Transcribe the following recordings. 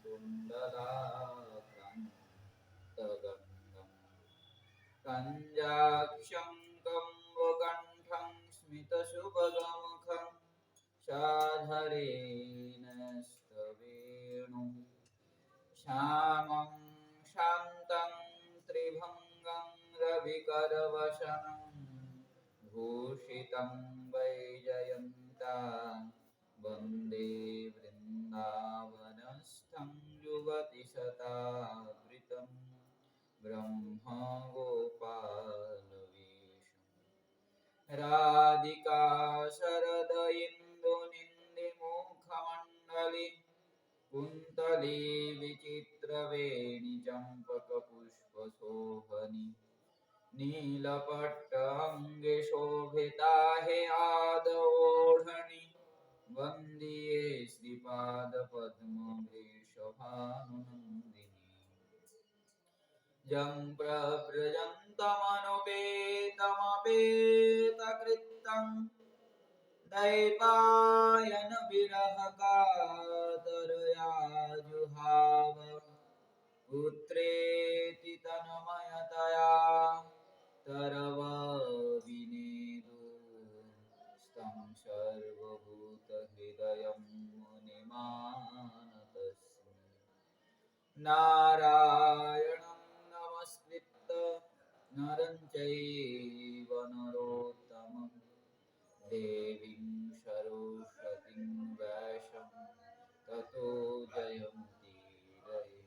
कुण्डलाक्रान्तगण्डम् कञ्जाक्षं कम्बुकण्ठं स्मितसुभगमुखं साधरेण स्तवेणुं श्यामं शान्तं त्रिभङ्गं रविकरवसनं भूषितं वैजयन्ता वन्दे वृन्दावनस्थं युगतिशतावृतं ब्रह्मगोपालवेशम् राधिका शरद इन्दुनिन्दिमुखमण्डली कुन्तली विचित्रवेणि चम्पकपुष्पशोभनि नीलपट्टाङ्गे शोभिता हे आदवोढनि वन्द्ये श्रीपादपद्मवृषभानुनन्दिनी जं प्रव्रजन्तमनुपेतमपेतकृत्यं दैपायन विरहकातरया जुहाव पुत्रेति तन्मयतया तरवविनेदुस्तं सर्वभूतहृदयं मुनिमानतस्मै नारायणं नमस्कृत्य नरं चैव नरोत्तमं देवीं सरस्वतीं व्यासं ततो जयमुदीरये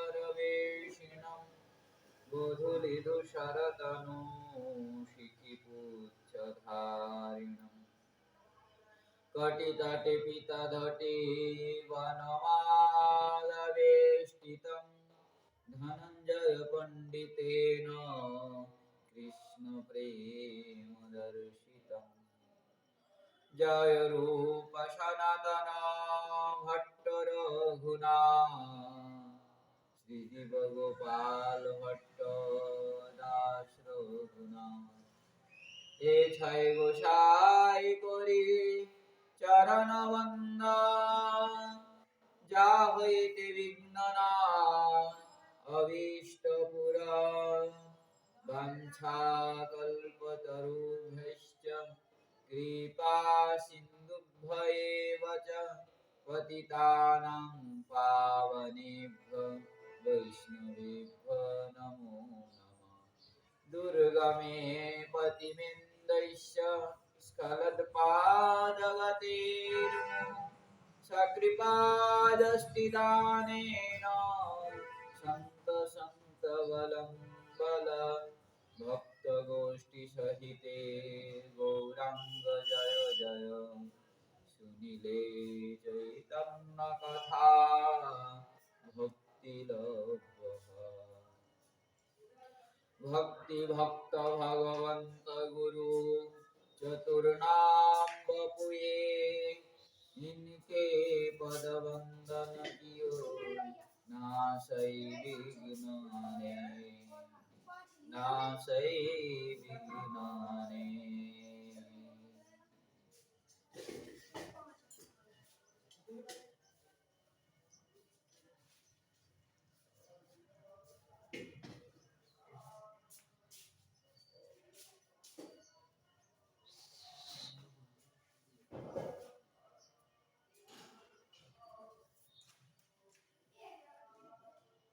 पूर्वदिव्यरूपधारिणटवारवेशिणं गोधूलिधुशरतनूशिखिपुच्छधारिणं कटितटे पीतधटे वनमालवेष्टितं धनञ्जयपण्डितेन कृष्णप्रेमदर्शितम् जय रूप सनातन भट्ट रघुनाथ श्रीजीव गोपाल भट्ट दास रघुनाथ ए छय गोसाई करी चरण वंदना जा হইতে বিঘ্ননাশ अभीष्ट पुरा वाञ्छाकल्पतरुभ्यश्च कृपा सिन्धुभ्येव च पतितानां पावनेभ्यो वैष्णवेभ्यो नमो नमः दुर्गमे पतिमिन्द्रैश्च स्खलत्पादगतिर्मुः सकृपादस्तिदानेन सन्तसन्तबलं बल भक्तगोष्ठी सहिते गौरांग जय जय सुनीले चैतन्य कथा भक्ति भक्ति भक्त भगवंत गुरु चतुर्नाम बपुए इनके पद वंदन कियो नासै विघ्नाने नासै विघ्नाने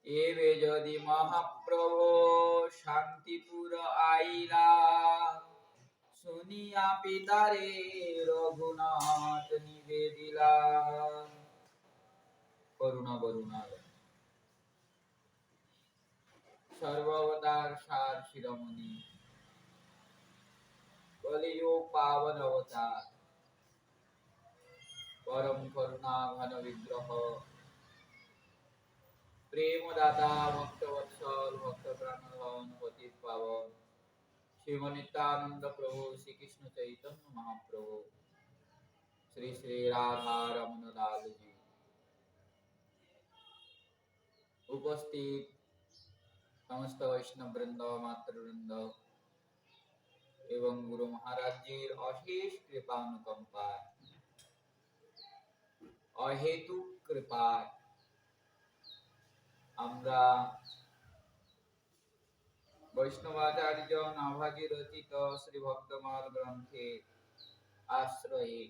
एवे यदि महाप्रभो शांतिपुर आईला सुनिया पितारे रघुनाथ निवेदिला करुणा बरुणा सर्वावतार सार शिरोमणि कलियुग पावन अवतार परम करुणा घन विग्रह प्रेमदाता भक्त वत्सल भक्त प्राणधन पतित पावन श्रीमनित्यानंद प्रभु श्री कृष्ण चैतन्य महाप्रभु श्री श्री राधा रमन लाल जी उपस्थित समस्त वैष्णव वृंद मातृ वृंद এবং গুরু মহারাজজির অশেষ কৃপা অনুকম্পায়, অহেতুক কৃপায় আমরা বৈষ্ণবাচার্য নাভাজি রচিত শ্রী ভক্তমাল গ্রন্থের আশ্রয়ে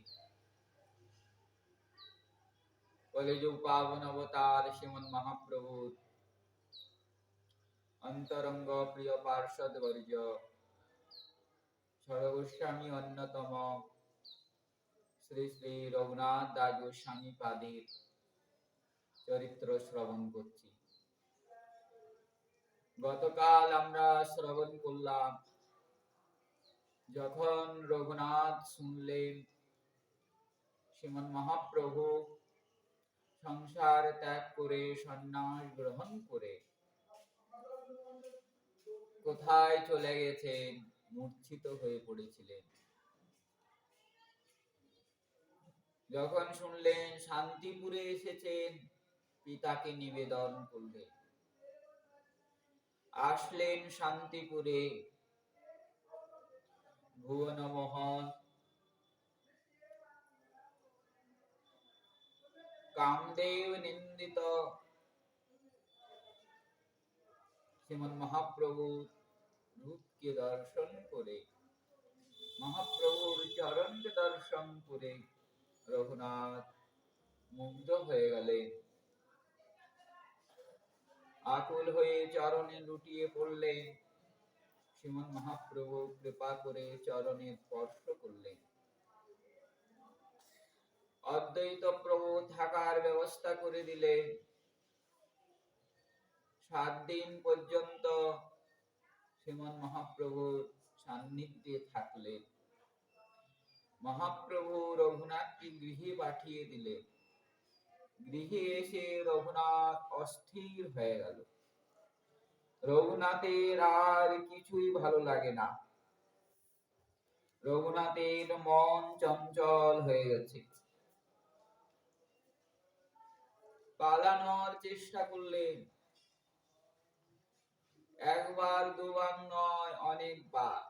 কলিযুগ পাবন অবতার শ্রীমন মহাপ্রভুর অন্তরঙ্গ প্রিয় পার্ষদ বর্জ সর্বস্বামী অন্যতম শ্রী শ্রী রঘুনাথ দাস গোস্বামী পাদের চরিত্র শ্রবণ করছি। গতকাল আমরা শ্রবণ করলাম, যখন রঘুনাথ শুনলেন শ্রীমন মহাপ্রভু সংসার ত্যাগ করে সন্ন্যাস গ্রহণ করে কোথায় চলে গেছেন, মূর্ছিত হয়ে পড়েছিলেন। যখন শুনলেন শান্তিপুরে এসেছেন, পিতাকে নিবেদন করলেন। আসলেন শান্তিপুরে, ভুবনমোহন কামদেব নিন্দিত শ্রীমন মহাপ্রভুর রূপকে দর্শন করে, মহাপ্রভুর চরণকে দর্শন করে রঘুনাথ মুগ্ধ হয়ে গেলেন। আকুল হয়ে চরণে লুটিয়ে পড়লেন। শ্রীমন মহাপ্রভু কৃপা করে চরণে স্পর্শ করলেন। অদ্বৈত প্রভু থাকার ব্যবস্থা করে দিলেন। 7 দিন পর্যন্ত শ্রীমন মহাপ্রভুর সান্নিধ্যে থাকলেন। মহাপ্রভু রঘুনাথকে গৃহে পাঠিয়ে দিলেন। গৃহে এসে রঘুনাথ অস্থির হয়ে গেল। রঘুনাথের আর কিছুই ভালো লাগে না। রঘুনাথের মন চঞ্চল হয়ে গেছে। পালানোর চেষ্টা করলেন, একবার দুবার নয়, অনেকবার।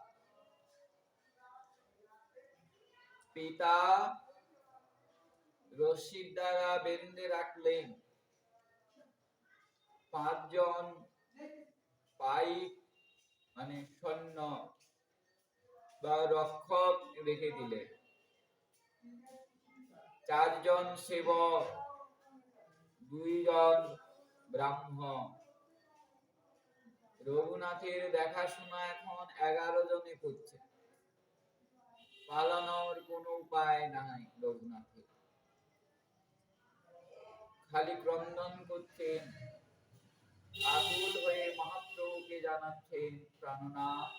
পিতা রশির দ্বারা বেঁধে রাখলেন। 5 জন পাইক মানে সৈন্য বা রক্ষক রেখে দিলেন। 4 জন সেবক, 2 জন ব্রাহ্মণ। রঘুনাথের দেখাশোনা এখন 11 জনে করছে। পালানোর কোনো উপায় নাই রঘুনাথের। খালি ক্রন্দন করছেন, আকুল হয়ে মহাপ্রভুকে জানাচ্ছেন, প্রাণনাথ,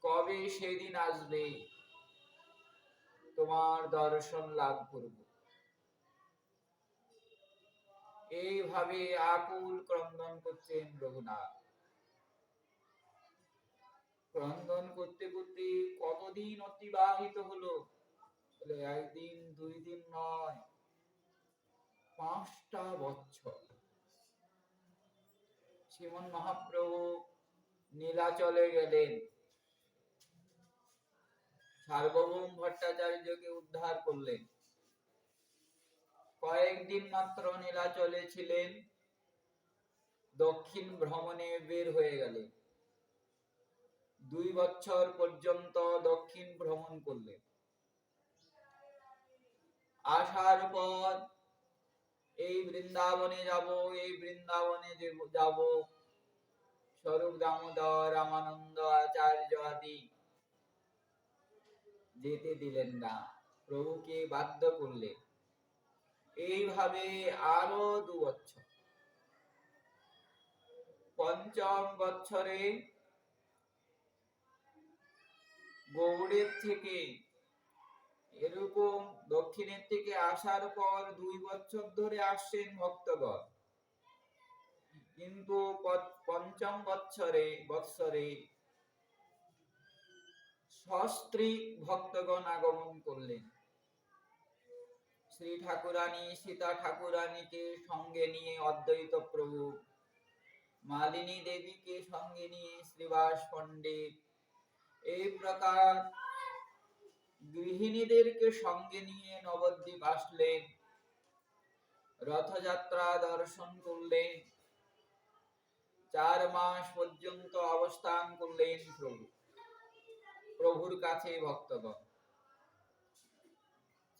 কবে সেদিন আসবে তোমার দর্শন লাভ করব। এইভাবে আকুল ক্রন্দন করছেন রঘুনাথ। ক্রন্দন করতে করতে কতদিন অতিবাহিত হলো, বলে 1 দিন 2 দিন নয়, 5টা বছর। শ্রীমন মহাপ্রভু নীলাচলে গেলেন। সার্বভৌম ভট্টাচার্যকে উদ্ধার করলেন। কয়েকদিন মাত্র নীলাচলে ছিলেন, দক্ষিণ ভ্রমণে বের হয়ে গেলেন। 2 বছর পর্যন্ত দক্ষিণ ভ্রমণ করলেন। আসার পর এই বৃন্দাবনে যাব, এই বৃন্দাবনে যাব, স্বরূপ দামোদর, রামানন্দ আচার্য আদি যেতে দিলেন না, প্রভুকে বাধ্য করলেন। এইভাবে আরো 2 বছর। 5ম বছরে গৌড়ের থেকে এরকম দক্ষিণের থেকে আসার পর 2 বছর ধরে আসছেন ভক্তগণ, কিন্তু 5ম বৎসরে সস্ত্রীক ভক্তগণ আগমন করলেন। শ্রী ঠাকুরানী, সীতা ঠাকুরানীকে সঙ্গে নিয়ে অদ্বৈত প্রভু মালিনী দেবীকে সঙ্গে নিয়ে শ্রীবাস পণ্ডিত এই প্রকার গৃহিণীদেরকে সঙ্গে নিয়ে নবদ্বীপ আসলেন, রথযাত্রা দর্শন করলেন, 4 মাস পর্যন্ত অবস্থান করলেন প্রভুর কাছে ভক্তগণ।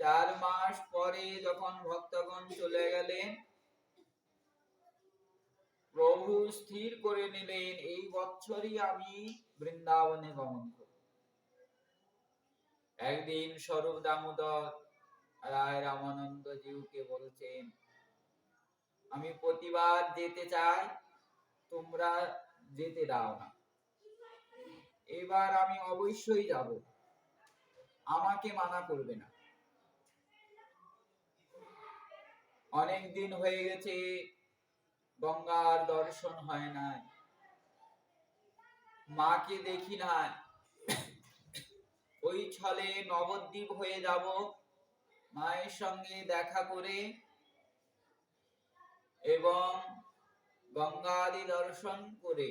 4 মাস পরে যখন ভক্তগণ চলে গেলেন, প্রভু স্থির করে নিলেন এই বছরই আমি বৃন্দাবনে গমন করব। একদিন স্বরূপ দামোদর রায় রামানন্দ জিউকে বলছেন, আমি প্রতিবার যেতে চাই, তোমরা যেতে দাও না, এবার আমি অবশ্যই যাব, আমাকে মানা করবে না। অনেক দিন হয়ে গেছে গঙ্গার দর্শন হয় না, মাকে দেখি না, ওই ছলে নবদ্বীপ হয়ে যাব, মায়ের সঙ্গে দেখা করে এবং গঙ্গাদি দর্শন করে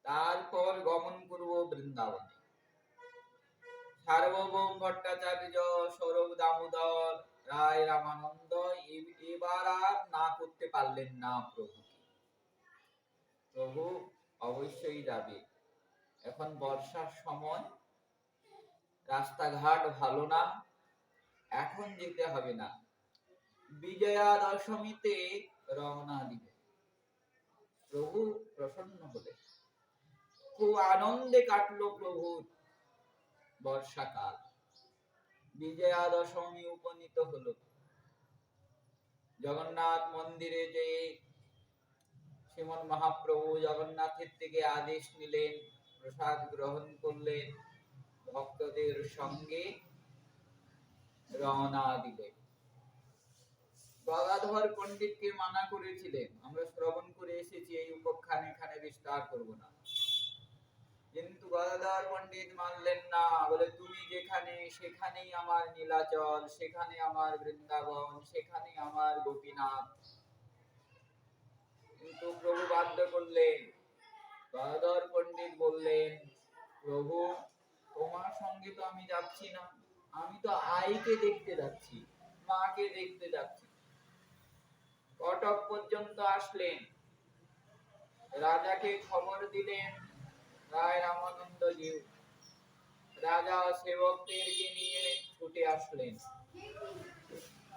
তারপর গমন করব বৃন্দাবনে। সার্বভৌম ভট্টাচার্য, স্বরূপ দামোদর রায় রামানন্দ এবার আর না করতে পারলেন না প্রভু অবশ্যই যাবে, এখন বর্ষার সময়, রাস্তাঘাট ভালো না, এখন যেতে হবে না, বিজয়া দশমীতে রওনা দিবে। প্রভু প্রসন্ন হলে, খুব আনন্দে কাটলো প্রভুর বর্ষাকাল। বিজয়া দশমী উপনীত হলো, জগন্নাথ মন্দিরে যে শ্রীমন মহাপ্রভু জগন্নাথের থেকে আদেশ নিলেন, প্রসাদ গ্রহণ করলেন, ভক্তদের সঙ্গে রওনা দিলেন। গদাধর পণ্ডিতকে মানা করেছিলেন, আমরা শ্রবণ করে এসেছি, এই উপাখ্যান এখানে বিস্তার করব না, কিন্তু গদাধর পণ্ডিত মানলেন না, বলে তুমি যেখানে সেখানেই আমার নীলাচল, সেখানে আমার বৃন্দাবন, সেখানে আমার গোপীনাথ। কিন্তু প্রভু বাধ্য করলেন। গদাধর পণ্ডিত বললেন, প্রভু তোমার সঙ্গে তো আমি যাচ্ছি না, আমি তো আইকে দেখতে যাচ্ছি, মাকে দেখতে যাচ্ছি। কটক পর্যন্ত আসলেন, রাজাকে খবর দিলেন রায় রামানন্দ জিউ। রাজা সেবকদেরকে নিয়ে ছুটে আসলেন,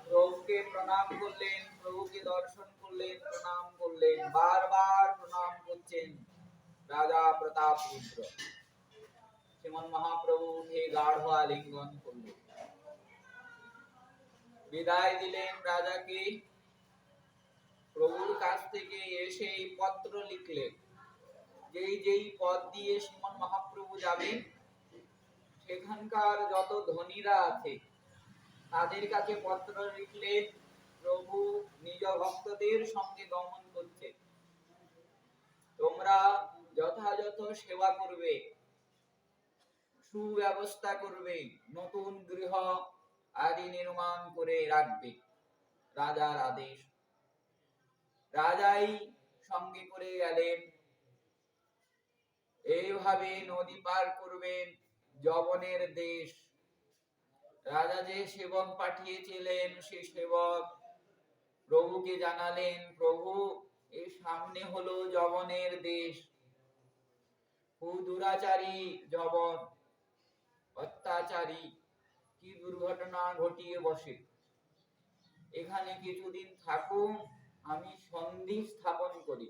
প্রভুকে প্রণাম করলেন, প্রভুকে দর্শন করলেন, প্রণাম করলেন, বারবার প্রণাম করছেন রাজা প্রতাপ রুদ্র। শ্রীমন মহাপ্রভু উঠে গাঢ় আলিঙ্গন করলেন, বিদায় দিলেন রাজাকে। প্রভুর কাছ থেকে এসে এই পত্র লিখলেন, যেই যেই পথ দিয়ে শ্রীমন মহাপ্রভু যাবেন, সেখানকার যত ধনীরা আছে তাদের কাছে পত্র লিখলেন, প্রভু নিজ ভক্তদের সঙ্গে গমন করছে, তোমরা যথাযথ সেবা করবে, সুব্যবস্থা করবে, নতুন গৃহ আদি নির্মাণ করে রাখবে, রাজার আদেশ। রাজাই সঙ্গে করে গেলেন, এইভাবে নদী পার করবেন যবনের দেশ। রাজা যে সেবক পাঠিয়েছিলেন, সে সেবক প্রভুকে জানালেন, প্রভু এর সামনে হলো যবনের দেশ, দুরাচারী যবন, অত্যাচারী, কি দুর্ঘটনা ঘটিয়ে বসে, এখানে কিছুদিন থাকুন, আমি সন্ধি স্থাপন করি,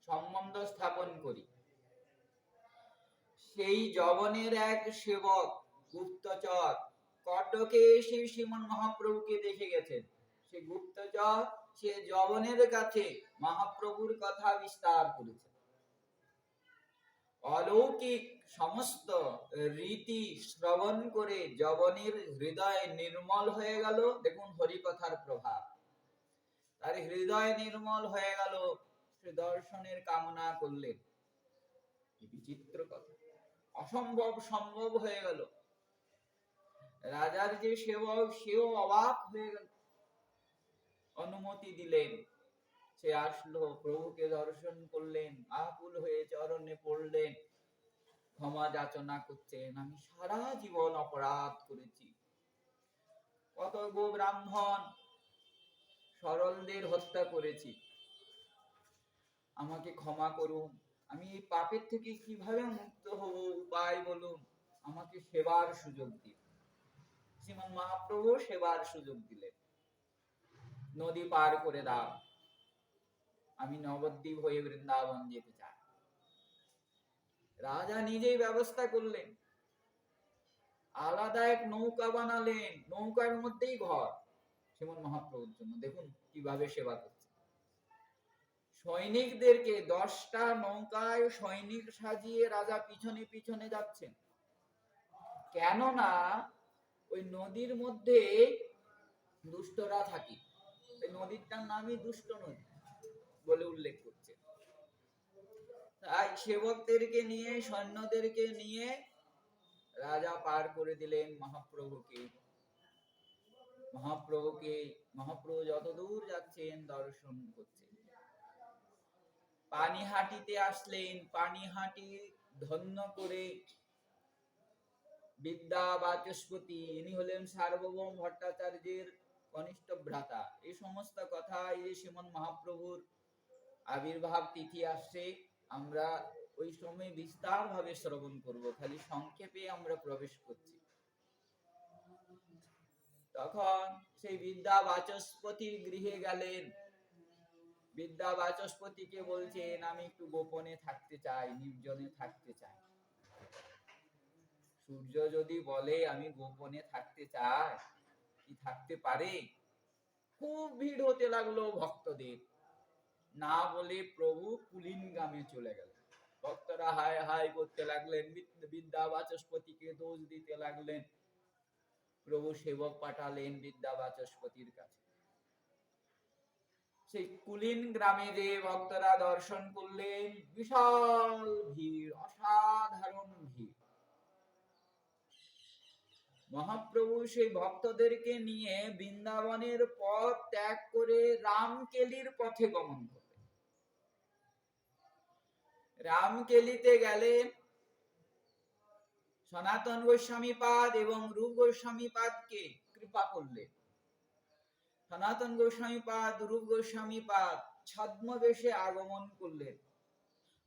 সম্বন্ধ স্থাপন করি। সেই যবনের এক সেবক গুপ্তচর কটকে এসে শ্রীমন মহাপ্রভুকে দেখে গেছেন। সে গুপ্তচর, সে যবনের কাছে মহাপ্রভুর কথা বিস্তার করেছে। অলৌকিক সমস্ত রীতি শ্রবণ করে যবনের হৃদয় নির্মল হয়ে গেল। দেখুন হরিকথার প্রভাব, তার হৃদয় নির্মল হয়ে গেল, সে দর্শনের কামনা করলেন। বিচিত্র কথা, অসম্ভব সম্ভব হয়ে গেল। রাজার যে সেবক, সেও অবাক হয়ে গেল, অনুমতি দিলেন। সে আসলো, প্রভুকে দর্শন করলেন, আকুল হয়ে চরণে পড়লেন, ক্ষমা যাচনা করছেন, আমি সারা জীবন অপরাধ করেছি, কত গো ব্রাহ্মণ সরলদের হত্যা করেছি, আমাকে ক্ষমা করুন, আমি এই পাপের থেকে কিভাবে মুক্ত হব, উপায় বলুন, আমাকে সেবার সুযোগ দিন। শ্রীমন মহাপ্রভু সেবার সুযোগ দিলেন, নদী পার করে দাও, আমি নবদ্বীপ হয়ে বৃন্দাবন যেতে চাই। রাজা নিজেই ব্যবস্থা করলেন, আলাদা এক নৌকা বানালেন, নৌকার মধ্যেই ঘর শ্রীমন মহাপ্রভুর জন্য। দেখুন কিভাবে সেবা করছে। সৈনিকদেরকে 10টা নৌকায় সৈনিক সাজিয়ে রাজা পিছনে পিছনে যাচ্ছেন, কেননা ওই নদীর মধ্যে দুষ্টরা থাকে, এই নদীটার নামই দুষ্ট নদী বলে উল্লেখ করছে। তাই সেবকদেরকে নিয়ে, সৈন্যদেরকে নিয়ে রাজা পার করে দিলেন মহাপ্রভুকে। মহাপ্রভু যতদূর যাচ্ছেন দর্শন করছেন। পানিহাটিতে আসলেন, পানিহাটি ধন্য করে বিদ্যা বাচস্পতি, ইনি হলেন সার্বভৌম ভট্টাচার্যের কনিষ্ঠ ভ্রাতা। এই সমস্ত কথা, এই যে শ্রীমন মহাপ্রভুর আবির্ভাব তিথি আসছে, আমরা ওই সময় বিস্তার ভাবে শ্রবণ করব, খালি সংক্ষেপে আমরা প্রবেশ করছি। তখন সেই বিদ্যা বাচস্পতির গৃহে গেলেন, বিদ্যা বাচস্পতিকে বলছেন, আমি একটু গোপনে থাকতে চাই, নির্জনে থাকতে চাই। সূর্য যদি বলে আমি গোপনে থাকতে চাই, কি থাকতে পারে? খুব ভিড় হতে লাগলো ভক্তদের, না বলে প্রভু কুলিন গ্রামে চলে গেল। ভক্তরা হায় হায় করতে লাগলেন, বিদ্যা বাচস্পতিকে দোষ দিতে লাগলেন। প্রভু সেবক পাঠালেন বিদ্যা বাচস্পতির কাছে। সেই কুলিন গ্রামে যে ভক্তরা দর্শন করলেন, বিশাল ভিড়, অসাধারণ ভিড়। মহাপ্রভু সেই ভক্তদেরকে নিয়ে বৃন্দাবনের পথ ত্যাগ করে রামকেলির পথে গমন করলেন। রামকেলিতে গেলেন, সনাতন গোস্বামী পাদ এবং রূপ গোস্বামী পাদকে কৃপা করলেন। সনাতন গোস্বামী পাদ, রূপ গোস্বামী পাদ ছদ্মবেশে আগমন করলেন।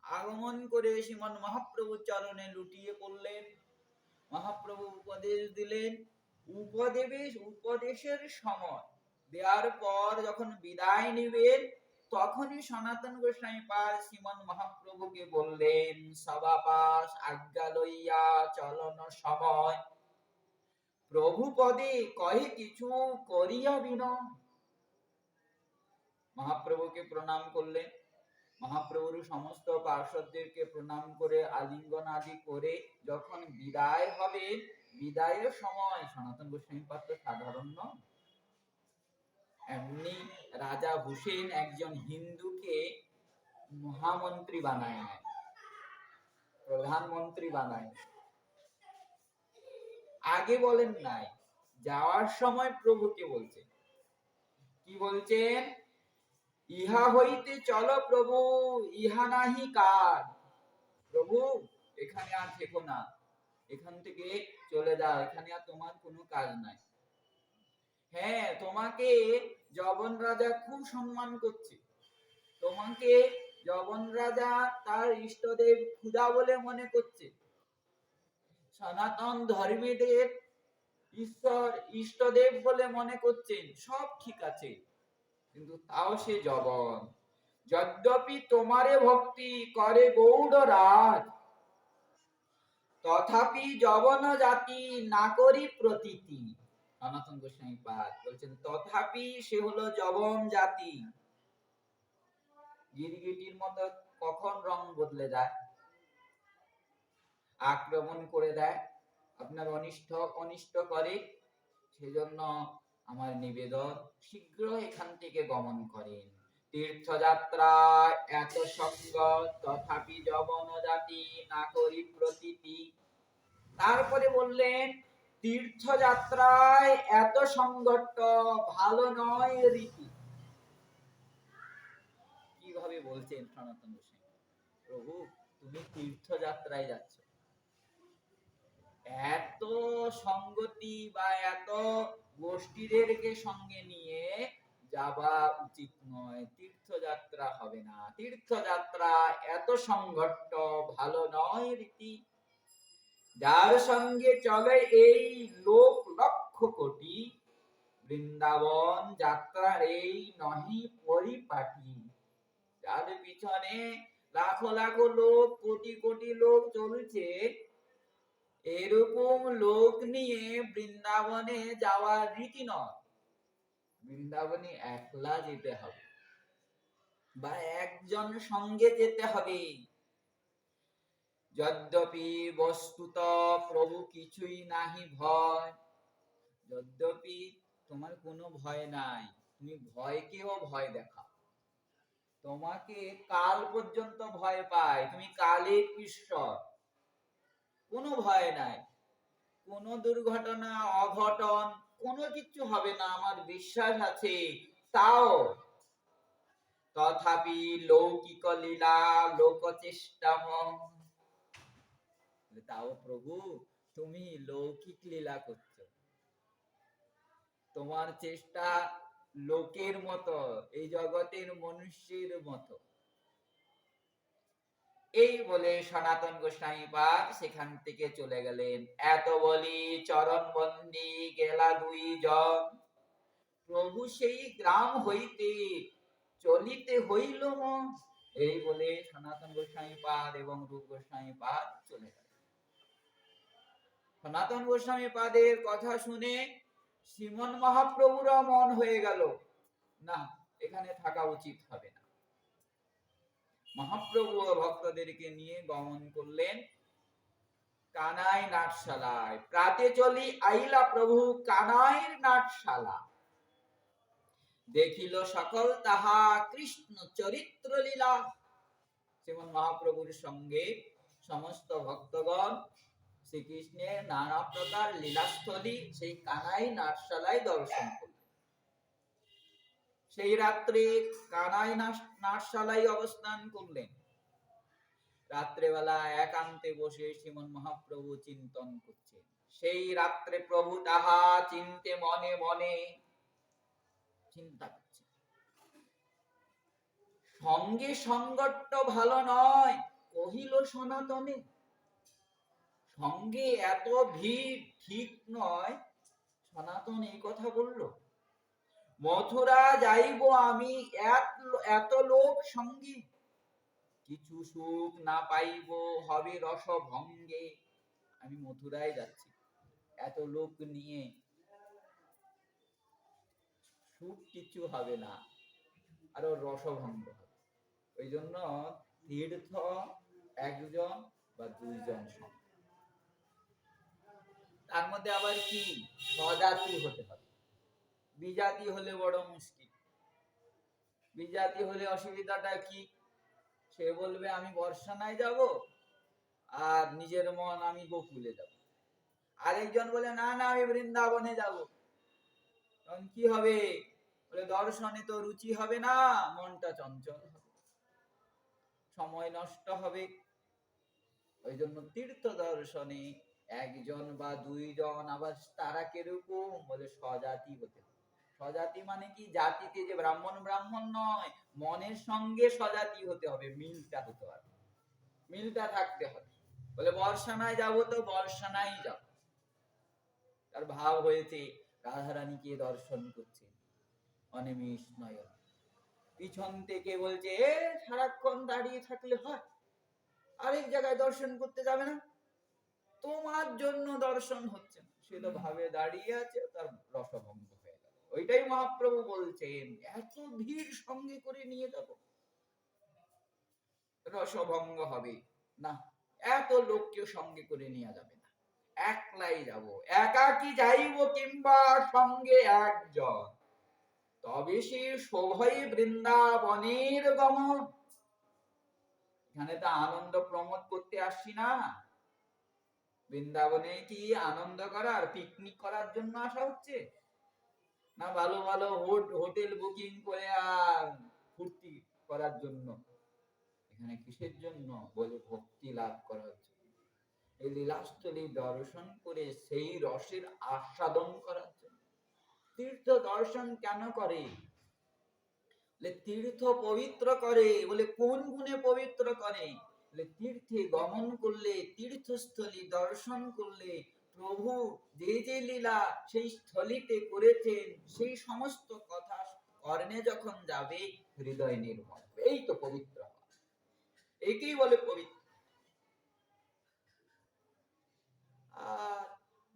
আগমন করে শ্রীমন মহাপ্রভু চরণে লুটিয়ে পড়লেন। মহাপ্রভু উপদেশ দিলেন। উপদেশের সময় দেওয়ার পর যখন বিদায় নিবেন, তখনই সনাতন গোস্বামী পাদ শ্রীমন মহাপ্রভুকে বললেন, সবাপাস আজ্ঞা লইয়া চলন সময়, প্রভু পদে কহে কিছু করিয়া বিনয়। মহাপ্রভুকে প্রণাম করলেন। মহাপ্রভুর সমস্ত পার্শ্বদেরকে প্রণাম করে আলিঙ্গন আদি করে যখন বিদায় হবে, বিদায়ের সময় সনাতন গোস্বামী পাদ তো সাধারণ নয়, এমনি রাজা হুসেন একজন হিন্দুকে মহামন্ত্রী বানায় নেয়, প্রধানমন্ত্রী বানায়। আগে বলেন নাই, যাওয়ার সময় প্রভুকে বলছেন, কি বলছেন? ইহা হইতে চলো প্রভু, ইহা নাহি কাজ। প্রভু এখানে আর থেকো না, এখান থেকে চলে যাও, এখানে আর তোমার কোনো কাজ নাই। হ্যাঁ, তোমাকে যবন রাজা খুব সম্মান করছে, তোমাকে যবন রাজা তার ইষ্টদেব ক্ষুধা বলে মনে করছে, সনাতন ধর্মীদের ঈশ্বর ইষ্টদেব বলে মনে করছেন, সব ঠিক আছে, কিন্তু তাও সে যবন। যদ্যপি তোমারে ভক্তি করে গৌড় রাজ, তথাপি যবন জাতি না করি প্রতীতি। সনাতন গোস্বামী পাদ বলছেন, তথাপি সে হলো যবন জাতি। গিরগিটির মতো কখন রং বদলে যায়, আক্রমণ করে দেয়, আপনার অনিষ্ট করে। সেজন্য আমার নিবেদন, শীঘ্র এখান থেকে গমন করেন। তীর্থযাত্রা এত সঙ্গ, তথাপি যবন জাতি না করি প্রতীতি। তারপরে বললেন, তীর্থযাত্রায় এত সংগত ভালো নয় রীতি। ভাবে বলছেন সনাতন গোস্বামী, প্রভু তুমি তীর্থযাত্রায় যাচ্ছ, এত সঙ্গতি বা এত গোষ্ঠীদেরকে সঙ্গে নিয়ে যাওয়া উচিত নয়, তীর্থযাত্রা হবে না, তীর্থযাত্রা এত সংঘট্ট ভালো নয় রীতি। যার সঙ্গে চলে এই লোক লক্ষ কোটি, বৃন্দাবন যাত্রার এই নহি পরিপাটি। যার পিছনে লাখো লাখো লোক, কোটি কোটি লোক চলছে, এরকম লোক নিয়ে বৃন্দাবনে যাওয়ার রীতি নয়। বৃন্দাবনে একলা যেতে হবে বা একজন সঙ্গে যেতে হবে। যদ্যপি বস্তুত প্রভু কিছুই নাহি ভয়, যদ্যপি তোমার কোনো ভয় নাই, তুমি ভয়কেও ভয় দেখাও। তোমাকে কাল পর্যন্ত ভয় পায়, তুমি কালের ঈশ্বর, কোনো ভয় নাই, কোনো দুর্ঘটনা অঘটন কোনো কিছু হবে না, আমার বিশ্বাস আছে। তাও তথাপি লৌকিক লীলা লোক চেষ্টা, তাও প্রভু তুমি লৌকিক লীলা করছো, তোমার চেষ্টা লোকের মতো, এই জগতের মনুষ্যের মতো। এই বলে সনাতন গোস্বামী পাদ সেখান থেকে চলে গেলেন। এত বলি চরণ বন্দি গেলা দুই জন, প্রভু সেই গ্রাম হইতে চলিতে হইল মন। এই বলে সনাতন গোস্বামী পাদ এবং রূপ গোস্বামী পাদ চলে গেলেন। সনাতন গোস্বামী পাদের কথা শুনে শ্রীমন মহাপ্রভুর মন হয়ে গেল, না এখানে থাকা উচিত হবে না। মহাপ্রভু ভক্তদেরকে নিয়ে গমন করলেন কানাই নাটশালায়। প্রাতে চলি আইলা প্রভু কানাইর নাটশালা, দেখিল সকল তাহা কৃষ্ণ চরিত্র লীলা। শ্রীমন মহাপ্রভুর সঙ্গে সমস্ত ভক্তগণ শ্রীকৃষ্ণের নানা প্রকার লীলাস্থলী সেই কানাই নাটশালায় দর্শন করলেন। সেই রাত্রে কানাই নাটশালায় অবস্থান করলেন। রাত্রেবেলা একান্তে বসে শ্রীমন মহাপ্রভু চিন্তন করছেন। সেই রাত্রে প্রভু তাহা চিন্তে মনে মনে চিন্তা করছেন, সঙ্গে সংগঠ্য ভালো নয় কহিল সনাতনে, সঙ্গে এত ভিড় ঠিক নয়, সনাতন এই কথা বলল। মথুরা যাইব আমি এত লোক সঙ্গে, কিছু সুখ না পাইব হবে রস ভঙ্গে। আমি মথুরায় যাচ্ছি, এত লোক নিয়ে সুখ কিছু হবে না, আরো রসভঙ্গ হবে। ওই জন্য তীর্থ একজন বা দুইজন সঙ্গে, তার মধ্যে আবার কি স্বজাতি হতে হবে। বিজাতি হলে বড় মুশকিল। বিজাতি হলে অসুবিধাটা কি, সে বলবে আমি বর্ষানায় যাব আর নিজের মন আমি গোকুলে যাব, আরেকজন বলে না না আমি বৃন্দাবনে যাব। তখন কি হবে, বলে দর্শনে তো রুচি হবে না, মনটা চঞ্চল হবে, সময় নষ্ট হবে। ওই জন্য তীর্থ দর্শনে একজন বা দুইজন, আবার তারা কিরকম, বলে স্বজাতি হতে হবে। স্বজাতি মানে কি, জাতিতে যে ব্রাহ্মণ ব্রাহ্মণ নয়, মনের সঙ্গে স্বজাতি হতে হবে, মিলটা হতে হবে, মিলটা থাকতে হবে। বলে বর্ষানায় যাবো তো বর্ষানায় যাব। তার ভাব হয়েছে রাধারানীকে দর্শন করছে অনিমিষ নয়ন, পিছন থেকে বলছে এ সারাক্ষণ দাঁড়িয়ে থাকলে হয়, আরেক জায়গায় দর্শন করতে যাবে না, তোমার জন্য দর্শন হচ্ছে না। সে তো ভাবে দাঁড়িয়ে আছে, তার রসভঙ্গ হয়ে গেল। ওইটাই মহাপ্রভু বলছেন, এত ভিড় সঙ্গে করে নিয়ে যাব, রসভঙ্গ হবে না, এত লোককে সঙ্গে করে নিয়ে যাবে না, একলাই যাব, একাকী যাইব কিংবা সঙ্গে একজন, তবে সে শোভয়ে বৃন্দাবনের গমন। এখানে তো আনন্দ প্রমোদ করতে আসছি না, বৃন্দাবনে কি আনন্দ করার, পিকনিক করার জন্য আসা হচ্ছে না, ভালো ভালো হোটেল বুকিং করে আর ফুর্তি করার জন্য। এখানে কিসের জন্য? বলে ভক্তি লাভ করার জন্য। এই লীলাস্থলী দর্শন করে সেই রসের আস্বাদন করার জন্য। তীর্থ দর্শন কেন করে? তীর্থ পবিত্র করে। বলে কোন গুণে পবিত্র করে? তীর্থে গমন করলে, তীর্থস্থলী দর্শন করলে প্রভু যে যে লীলা সেই স্থলিতে করেছেন সেই সমস্ত কথা কর্ণে যখন যাবে হৃদয় নির্মল। এই তো পবিত্র, একেই বলে পবিত্র। আর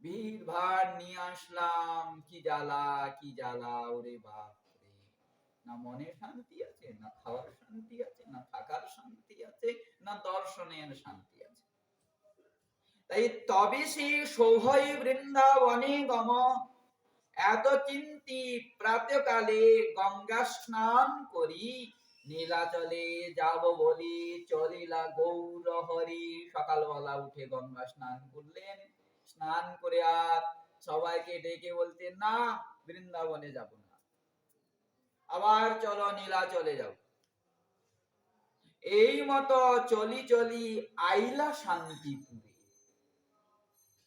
ভিড় ভাড় নিয়ে আসলাম, কি জ্বালা কি জ্বালা, ওরে বাপ রে। না মনে শান্তি আছে, না খাওয়ার শান্তি আছে, না থাকার শান্তি আছে, না দর্শনের শান্তি আছে। তাই তবে সে শোভয় বৃন্দাবনে গম, এত চিন্তি প্রাতকালে গঙ্গা স্নান করি, নীলাচলে যাব বলি চলিলা গৌর হরি। সকালবেলা উঠে গঙ্গা স্নান করলেন, স্নান করে আর সবাইকে ডেকে বলতেন না বৃন্দাবনে যাব না, আবার চলো নীলাচলে যাব। এই মতো চলি চলি আইলা শান্তিপুরে।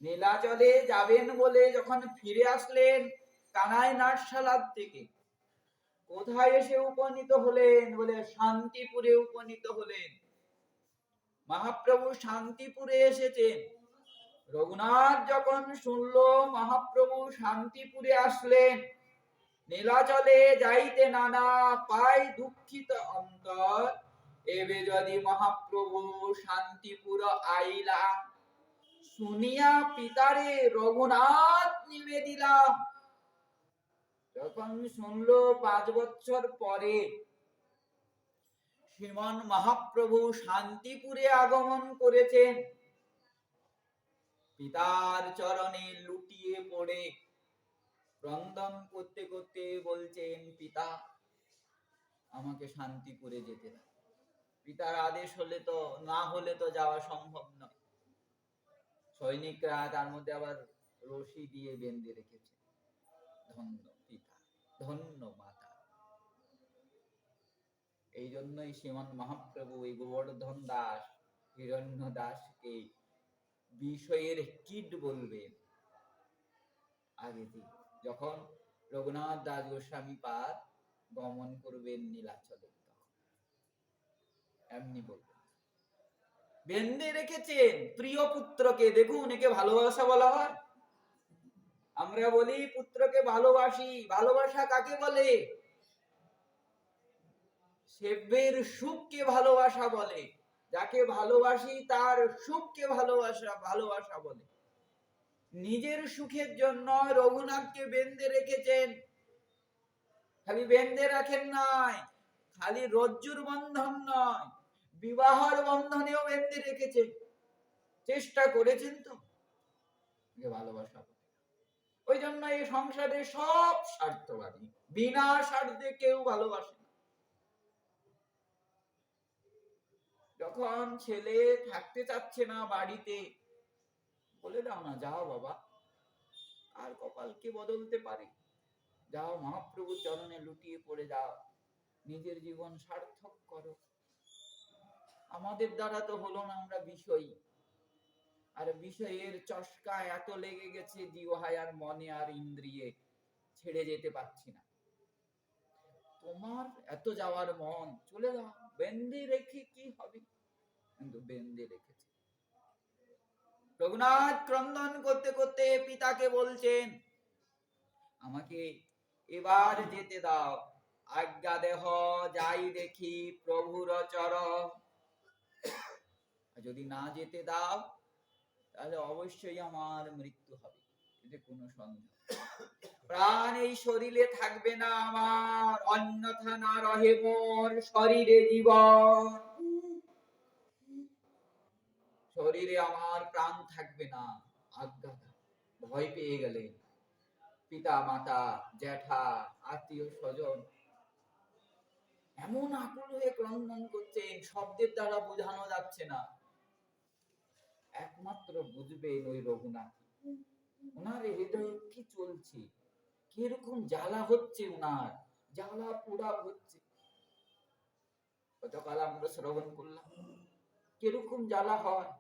নীলাচলে যাবেন বলে যখন ফিরে আসলেন কানাই নাটশালার থেকে, কোথায় এসে উপনীত হলেন? বলে শান্তিপুরে উপনীত হলেন। মহাপ্রভু শান্তিপুরে এসেছেন। রঘুনাথ যখন শুনলো মহাপ্রভু শান্তিপুরে আসলেন, নীলাচলে যাইতে নানা পাই দুঃখিত অন্তর, এবে যদি মহাপ্রভু শান্তিপুর আইলা, শুনিয়া পিতারে রঘুনাথ নিবেদিলাম। যখন শুনলো 5 বছর পরে শ্রীমান মহাপ্রভু শান্তিপুরে আগমন করেছেন, পিতার চরণে লুটিয়ে পড়ে ক্রন্দন করতে করতে বলছেন, পিতা আমাকে শান্তিপুরে যেতে দাও। পিতার আদেশ হলে তো, না হলে তো যাওয়া সম্ভব নয়। সৈনিকরা তার মধ্যে আবার রশি দিয়ে বেঁধে রেখেছে। ধন্য পিতা, ধন্য মাতা। এই জন্যই শ্রীমান মহাপ্রভু এই গোবর্ধন দাস, হিরণ্য দাসকে বিষয়ের কীট বলবেন আগে থেকে, যখন রঘুনাথ দাস গোস্বামী পাদ গমন করবেন নীলাচলে, এমনি বলবেন। বেঁধে রেখেছেন প্রিয় পুত্রকে। দেখুন, একে ভালোবাসা বলা হয়। আমরা বলি পুত্রকে ভালোবাসি, ভালোবাসা কাকে বলে? সেব্যের সুখকে ভালোবাসা বলে। যাকে ভালোবাসি তার সুখকে ভালোবাসা বলে। নিজের সুখের জন্য রঘুনাথকে বেঁধে রেখেছেন। খালি বেঁধে রাখেন নাই, খালি রজ্জুর বন্ধন নয়, বিবাহর বন্ধনেও বেঁধে রেখেছেন। চেষ্টা করেছেন তো, ভালোবাসা। ওই জন্য এই সংসারে সব স্বার্থবাদী, বিনা স্বার্থে কেউ ভালোবাসে না। যখন ছেলে থাকতে চাচ্ছে না বাড়িতে, বলে দাও না, যাও বাবা, আর কপাল কে বদলতে পারে, যাও মহাপ্রভুর চরণে লুটিয়ে পড়ে যাও, নিজের জীবন সার্থক করো। আমাদের দ্বারা তো হলো না, আমরা বিষয়ী। আর বিষয়ের চস্কা এত লেগে গেছে জিহ্বায় আর মনে আর ইন্দ্রিয়ে, ছেড়ে যেতে পারছি না। তোমার এত যাওয়ার মন, চলে যাও, বেঁধে রেখে কি হবে? কিন্তু বেঁধে রেখেছে। রঘুনাথ ক্রন্দন করতে করতে পিতাকে বলছেন, আমাকে এবার যেতে দাও, আজ্ঞা দেহ, যাই দেখি প্রভুর চরণ। যদি না যেতে দাও তাহলে অবশ্যই আমার মৃত্যু হবে, এতে কোনো সন্দেহ। প্রাণ এই শরীরে থাকবে না আমার, অন্যথা না রহে মোর শরীরে জীবন। শরীরে আমার প্রাণ থাকবে না, আজ্ঞা দাও। ভয় পেয়ে গেলেন পিতা মাতা জ্যাঠা আত্মীয় স্বজন, এমন আকুল হয়ে ক্রন্দন করছেন, শব্দের দ্বারা বোঝানো যাচ্ছে না। একমাত্র বুঝবেন ওই রঘুনাথ, ওনার হৃদয়ে কি চলছে, কিরকম জ্বালা হচ্ছে, ওনার জ্বালা পোড়া হচ্ছে। গতকাল আমরা শ্রবণ করলাম কিরকম জ্বালা হয়।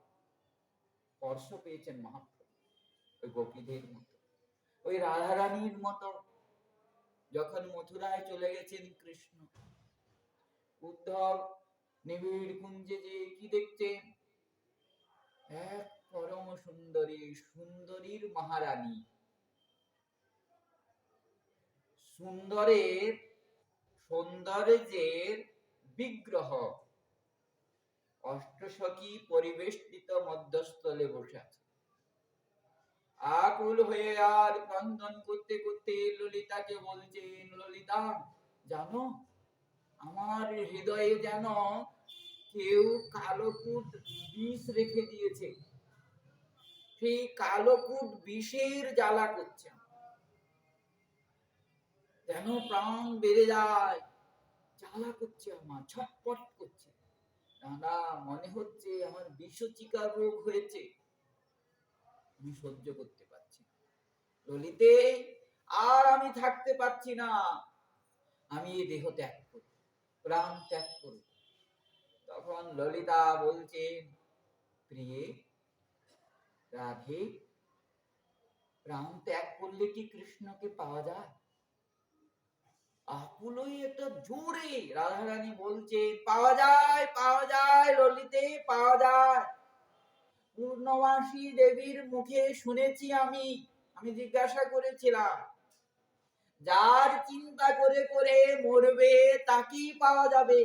স্পর্শ পেয়েছেন মহাপ্রভু ওই গোপীদের মতো, ওই রাধারানীর মতো। যখন মথুরায় চলে গেছেন কৃষ্ণ, উদ্ধব নিবিড় কুঞ্জে যে কি দেখছেন, এক পরম সুন্দরী, সুন্দরীর মহারানী, সুন্দরের সৌন্দর্যের বিগ্রহ অষ্টসখী পরিবেষ্টিত মধ্যস্থলে বসে আছে। আকুল হয়ে আর ক্রন্দন করতে করতে ললিতাকে বলছেন, ললিতা জানো, আমার হৃদয়ে যেন কেউ কালকূট বিষ রেখে দিয়েছে। সেই কালকূট বিষের জ্বালা করছে, যেন প্রাণ বেড়ে যায়, জ্বালা করছে, আমার ছটপট করছে। না, মনে হচ্ছে আমার বিষচিকার রোগ হয়েছে, আমি সহ্য করতে পারছি না। ললিতে, আর আমি থাকতে পারছি না, আমি এই দেহ ত্যাগ করব, প্রাণ ত্যাগ করব। তখন ললিতা বলছেন, প্রিয়ে রাধে, প্রাণ ত্যাগ করলে কি কৃষ্ণকে পাওয়া যায়? আকুল হয়ে একটা জোরে রাধারানী বলছেন, পাওয়া যায়, পাওয়া যায় ললিতে, পাওয়া যায়। পূর্ণমাসী দেবীর মুখে শুনেছি আমি জিজ্ঞাসা করেছিলাম, যার চিন্তা করে করে মরবে তাকেই পাওয়া যাবে।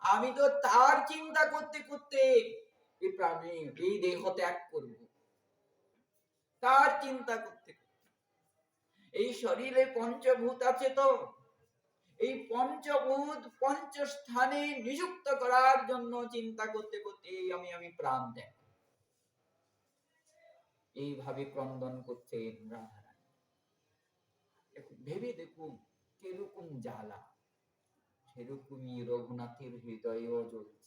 আমি তো তার চিন্তা করতে করতে এই প্রাণে, এই দেহ ত্যাগ করব, তার চিন্তা করতে করতে। এই শরীরে পঞ্চভূত আছে তো, এই পঞ্চভূত পঞ্চস্থানে নিযুক্ত করার জন্য চিন্তা করতে করতে আমি প্রাণ ত্যাগ। এইভাবে ক্রন্দন করছেন রাধারানী। ভেবে দেখুন কিরকম জ্বালা। সেরকমই রঘুনাথের হৃদয়েও জ্বলছে।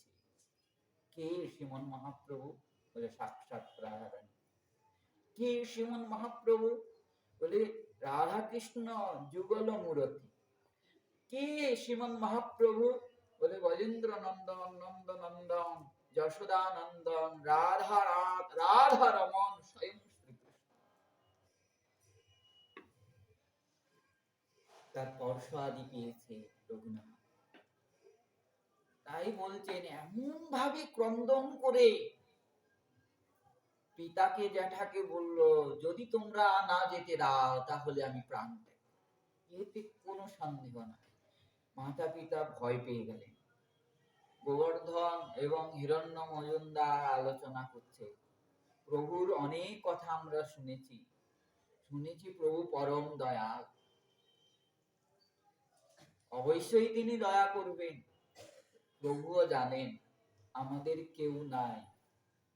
কে শ্রীমন মহাপ্রভু? বলে সাক্ষাৎ রাধারানী। কে শ্রীমন মহাপ্রভু? বলে রাধা কৃষ্ণ যুগল মূরতি। কে শ্রীমন মহাপ্রভু? বলে গজেন্দ্র নন্দন, নন্দ নন্দন, যশোদা নন্দন, রাধা রাধা রমন, স্বয়ং শ্রীকৃষ্ণ। তার স্পর্শ আদি পেয়েছে রঘুনাথ। তাই বলছেন, এমন ভাবে ক্রন্দন করে পিতাকে জ্যাঠাকে বলল, যদি তোমরা না যেতে দাও তাহলে আমি প্রাণ দেব। এতে কোনো সন্দেহ নাই। মাতা পিতা ভয় পেয়ে গেলেন। গোবর্ধন এবং হিরণ্য মজুমদার আলোচনা করছে, প্রভুর অনেক কথা আমরা শুনেছি, প্রভু পরম দয়াল, অবশ্যই তিনি দয়া করবেন। প্রভুও জানেন আমাদের কেউ নাই,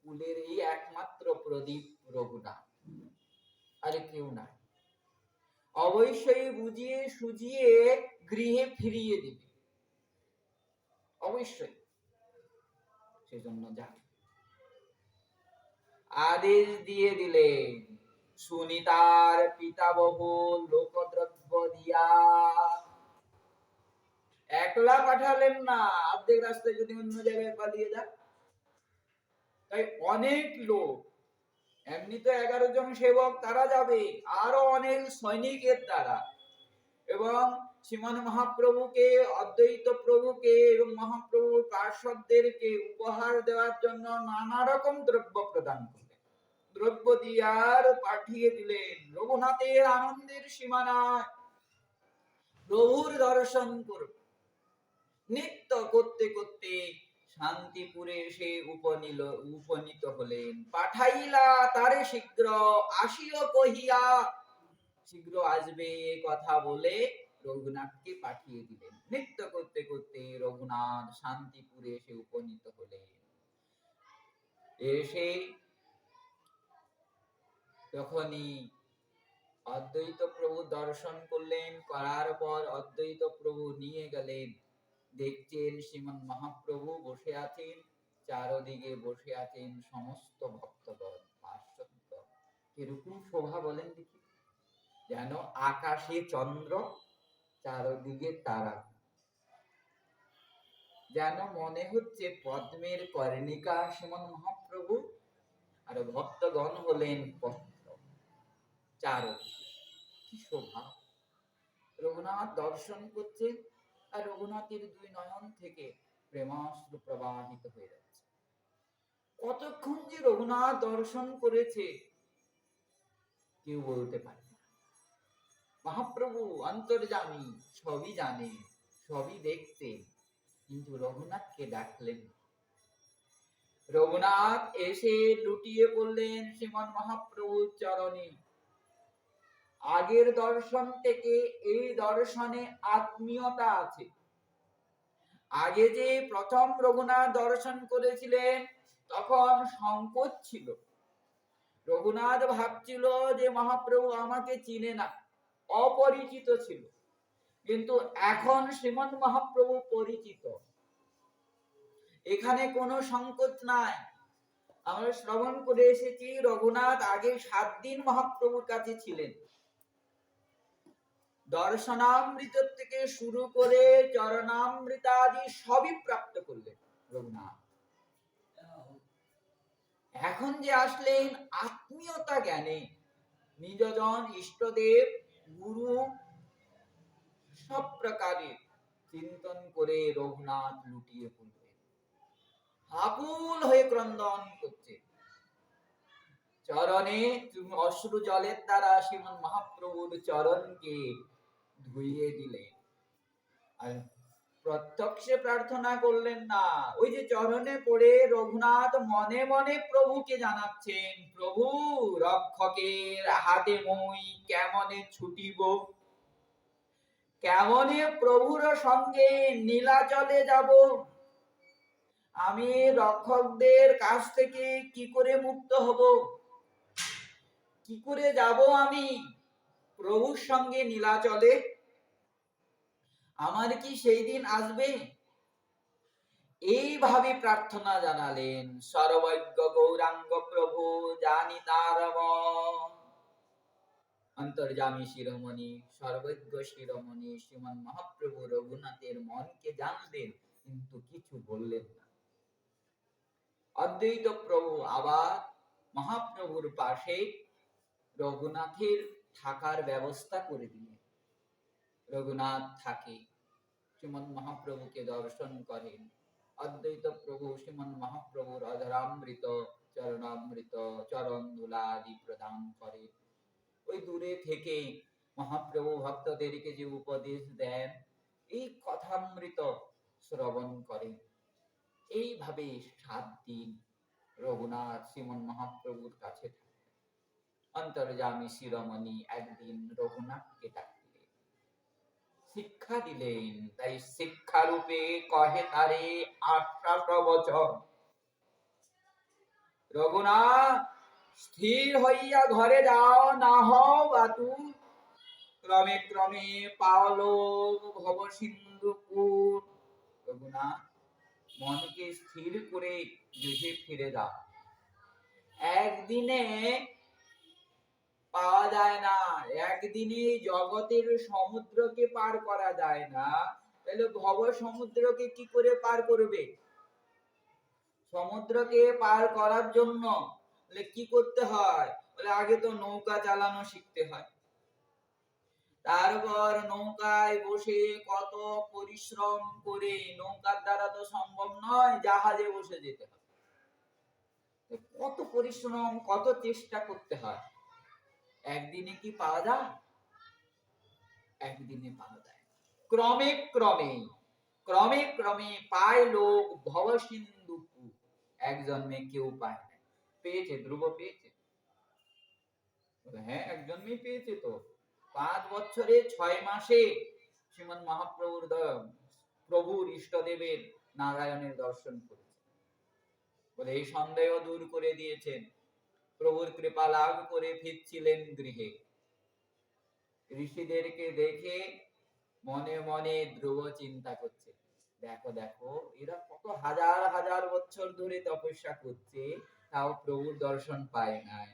কুলের এই একমাত্র প্রদীপ রঘুনাথ, আরে কেউ নাই। অবশ্যই বুঝিয়ে সুজিয়ে গৃহে ফিরিয়ে দিবে, অবশ্যই। সেজন্য যান। আদেশ দিয়ে দিলেন, সুনিতার পিতা বহুল লোকদ্রব্য দিয়া। একলা পাঠালেন না, অর্ধেক রাস্তায় যদি অন্য জায়গায় পালিয়ে যায়। তাই অনেক লোক, এমনি তো 11 জন সেবক তারা যাবে, আরো অনেক সৈনিকের দ্বারা, এবং শ্রীমান মহাপ্রভুকে, অদ্বৈত প্রভুকে এবং মহাপ্রভুর পার্শ্বদেরকে উপহার দেওয়ার জন্য নানা রকম দ্রব্য প্রদান করলেন। দ্রব্য দিয়ার পাঠিয়ে দিলেন। রঘুনাথের আনন্দের সীমানায় প্রভুর দর্শন করবে। নৃত্য করতে করতে শান্তিপুরে এসে উপনীত হলেন। পাঠাইলা তারে শীঘ্র আসিও কহিয়া, শীঘ্র আসবে কথা বলে রঘুনাথকে পাঠিয়ে দিলেন। নৃত্য করতে করতে রঘুনাথ শান্তিপুরে এসে উপনীত হলেন। এসে তখনই অদ্বৈত প্রভু দর্শন করলেন। করার পর অদ্বৈত প্রভু নিয়ে গেলেন। দেখছেন শ্রীমন মহাপ্রভু বসে আছেন, চারদিকে বসে আছেন সমস্ত ভক্তগণ, পার্শ্বদগণ। কিরকম শোভা বলেন দেখি, যেন আকাশে চন্দ্র, চারদিকে তারা। যেন মনে হচ্ছে পদ্মের কর্ণিকা শ্রীমন মহাপ্রভু, আর ভক্তগণ হলেন পদ্ম চারক। কি শোভা! রঘুনাথ দর্শন করছে, আর রঘুনাথের দুই নয়ন থেকে প্রেমাশ্রু প্রবাহিত হয়ে যাচ্ছে। কতক্ষণ যে রঘুনাথ দর্শন করেছে কেউ বলতে পারে না। মহাপ্রভু অন্তর্যামী, সবই জানে, সবই দেখতে, কিন্তু রঘুনাথকে ডাকলেন। রঘুনাথ এসে লুটিয়ে পড়লেন শ্রীমান মহাপ্রভুর চরণে। আগের দর্শন থেকে এই দর্শনে আত্মীয়তা আছে। আগে যে প্রথম রঘুনাথ দর্শন করেছিলেন তখন সংকোচ ছিল। রঘুনাথ ভাবছিল যে মহাপ্রভু আমাকে চিনে না, অপরিচিত ছিল। কিন্তু এখন শ্রীমন মহাপ্রভু পরিচিত, এখানে কোনো সংকোচ নাই। আমরা শ্রবণ করে এসেছি রঘুনাথ আগে 7 দিন মহাপ্রভুর কাছে ছিলেন। দর্শনামৃত থেকে শুরু করে চরণামৃতাদি সবই প্রাপ্ত করলেন রঘুনাথ। এখন যে আসলেন আত্মীয়তা জ্ঞানে, নিজজন ইষ্টদেব গুরু সব প্রকারে চিন্তন করে রঘুনাথ লুটিয়ে পড়লেন, আকুল হয়ে ক্রন্দন করছে। চরণে অশ্রু জলের দ্বারা শ্রীমন মহাপ্রভুর চরণকে ধুইয়ে দিলেন। আর প্রত্যক্ষে প্রার্থনা করলেন না, ওই যে চরণে পড়ে রঘুনাথ মনে মনে প্রভুকে জানাচ্ছেন, প্রভু রক্ষকের হাতে মই কেমনে ছুটিব, কেমনে প্রভুর সঙ্গে নীলাচলে যাব, আমি রক্ষকদের কাছ থেকে কি করে মুক্ত হব, কি করে যাব আমি প্রভুর সঙ্গে নীলাচলে, আমার কি সেই দিন আসবে? এইভাবে প্রার্থনা জানালেন। সর্বজ্ঞ গৌরাঙ্গ প্রভু জানি তার অন্তর্যামী শিরোমণি, সর্বজ্ঞ শিরোমণি শ্রীমান মহাপ্রভু রঘুনাথের মনকে জানলেন, কিন্তু কিছু বললেন না। অদ্বৈত প্রভু আবার মহাপ্রভুর পাশে রঘুনাথের থাকার ব্যবস্থা করে দিলেন। রঘুনাথ থাকে, শ্রীমন মহাপ্রভুকে দর্শন করেন। অদ্বৈত প্রভু শ্রীমন মহাপ্রভুর অধরামৃত চরণামৃত চরণ ধুলাদি প্রদান করে। ওই দূরে থেকে মহাপ্রভু ভক্তদেরকে যে উপদেশ দেন, এই কথামৃত শ্রবণ করেন। এইভাবে 7 দিন রঘুনাথ শ্রীমন মহাপ্রভুর কাছে থাকলেন। অন্তর্যামী শিরোমণি একদিন রঘুনাথকে ডাকলেন, শিক্ষা দিলেন। তাই শিক্ষা রূপে কহে তারে আশ্বাস বচন, রঘুনাথ স্থির হইয়া ঘরে যাও, না হও বাতুর, ক্রমে ক্রমে পাওলো ভব সিন্ধুপুর। রঘুনাথ মনকে স্থির করে গৃহে ফিরে যাও। একদিনে পাওয়া যায় না, একদিনে জগতের সমুদ্রকে পার করা যায় না, তাহলে ভব সমুদ্রকে কি করে পার করবে? সমুদ্রকে পার করার জন্য কি করতে হয়? বলে আগে তো নৌকা চালানো শিখতে হয়, তারপর নৌকায় বসে কত পরিশ্রম করে, নৌকার দ্বারা তো সম্ভব নয়, জাহাজে বসে যেতে হয়, কত পরিশ্রম কত চেষ্টা করতে হয়। একদিনে কি পাওয়া যায়? একদিনে পাওয়া যায়। ক্রমে ক্রমে ক্রমে ক্রমে পায় লোক ভব সিন্ধু। এক জন্মে কেউ পায় না। পেয়েছে, ধ্রুব পেয়েছে? হ্যাঁ, এক জন্মেই পেয়েছে তো। 5 বছরে 6 মাসে শ্রীমন মহাপ্রভুর প্রভুর ইষ্টদেবের নারায়ণের দর্শন করেছে বলে এই সন্দেহ দূর করে দিয়েছেন। প্রভুর কৃপা লাভ করে ফিরছিলেন গৃহে, ঋষিদেরকে দেখে মনে মনে ধ্রুব চিন্তা করছে, দেখো দেখো এরা কত হাজার হাজার বছর ধরে তপস্যা করছে, তাও প্রভুর দর্শন পায় নাই।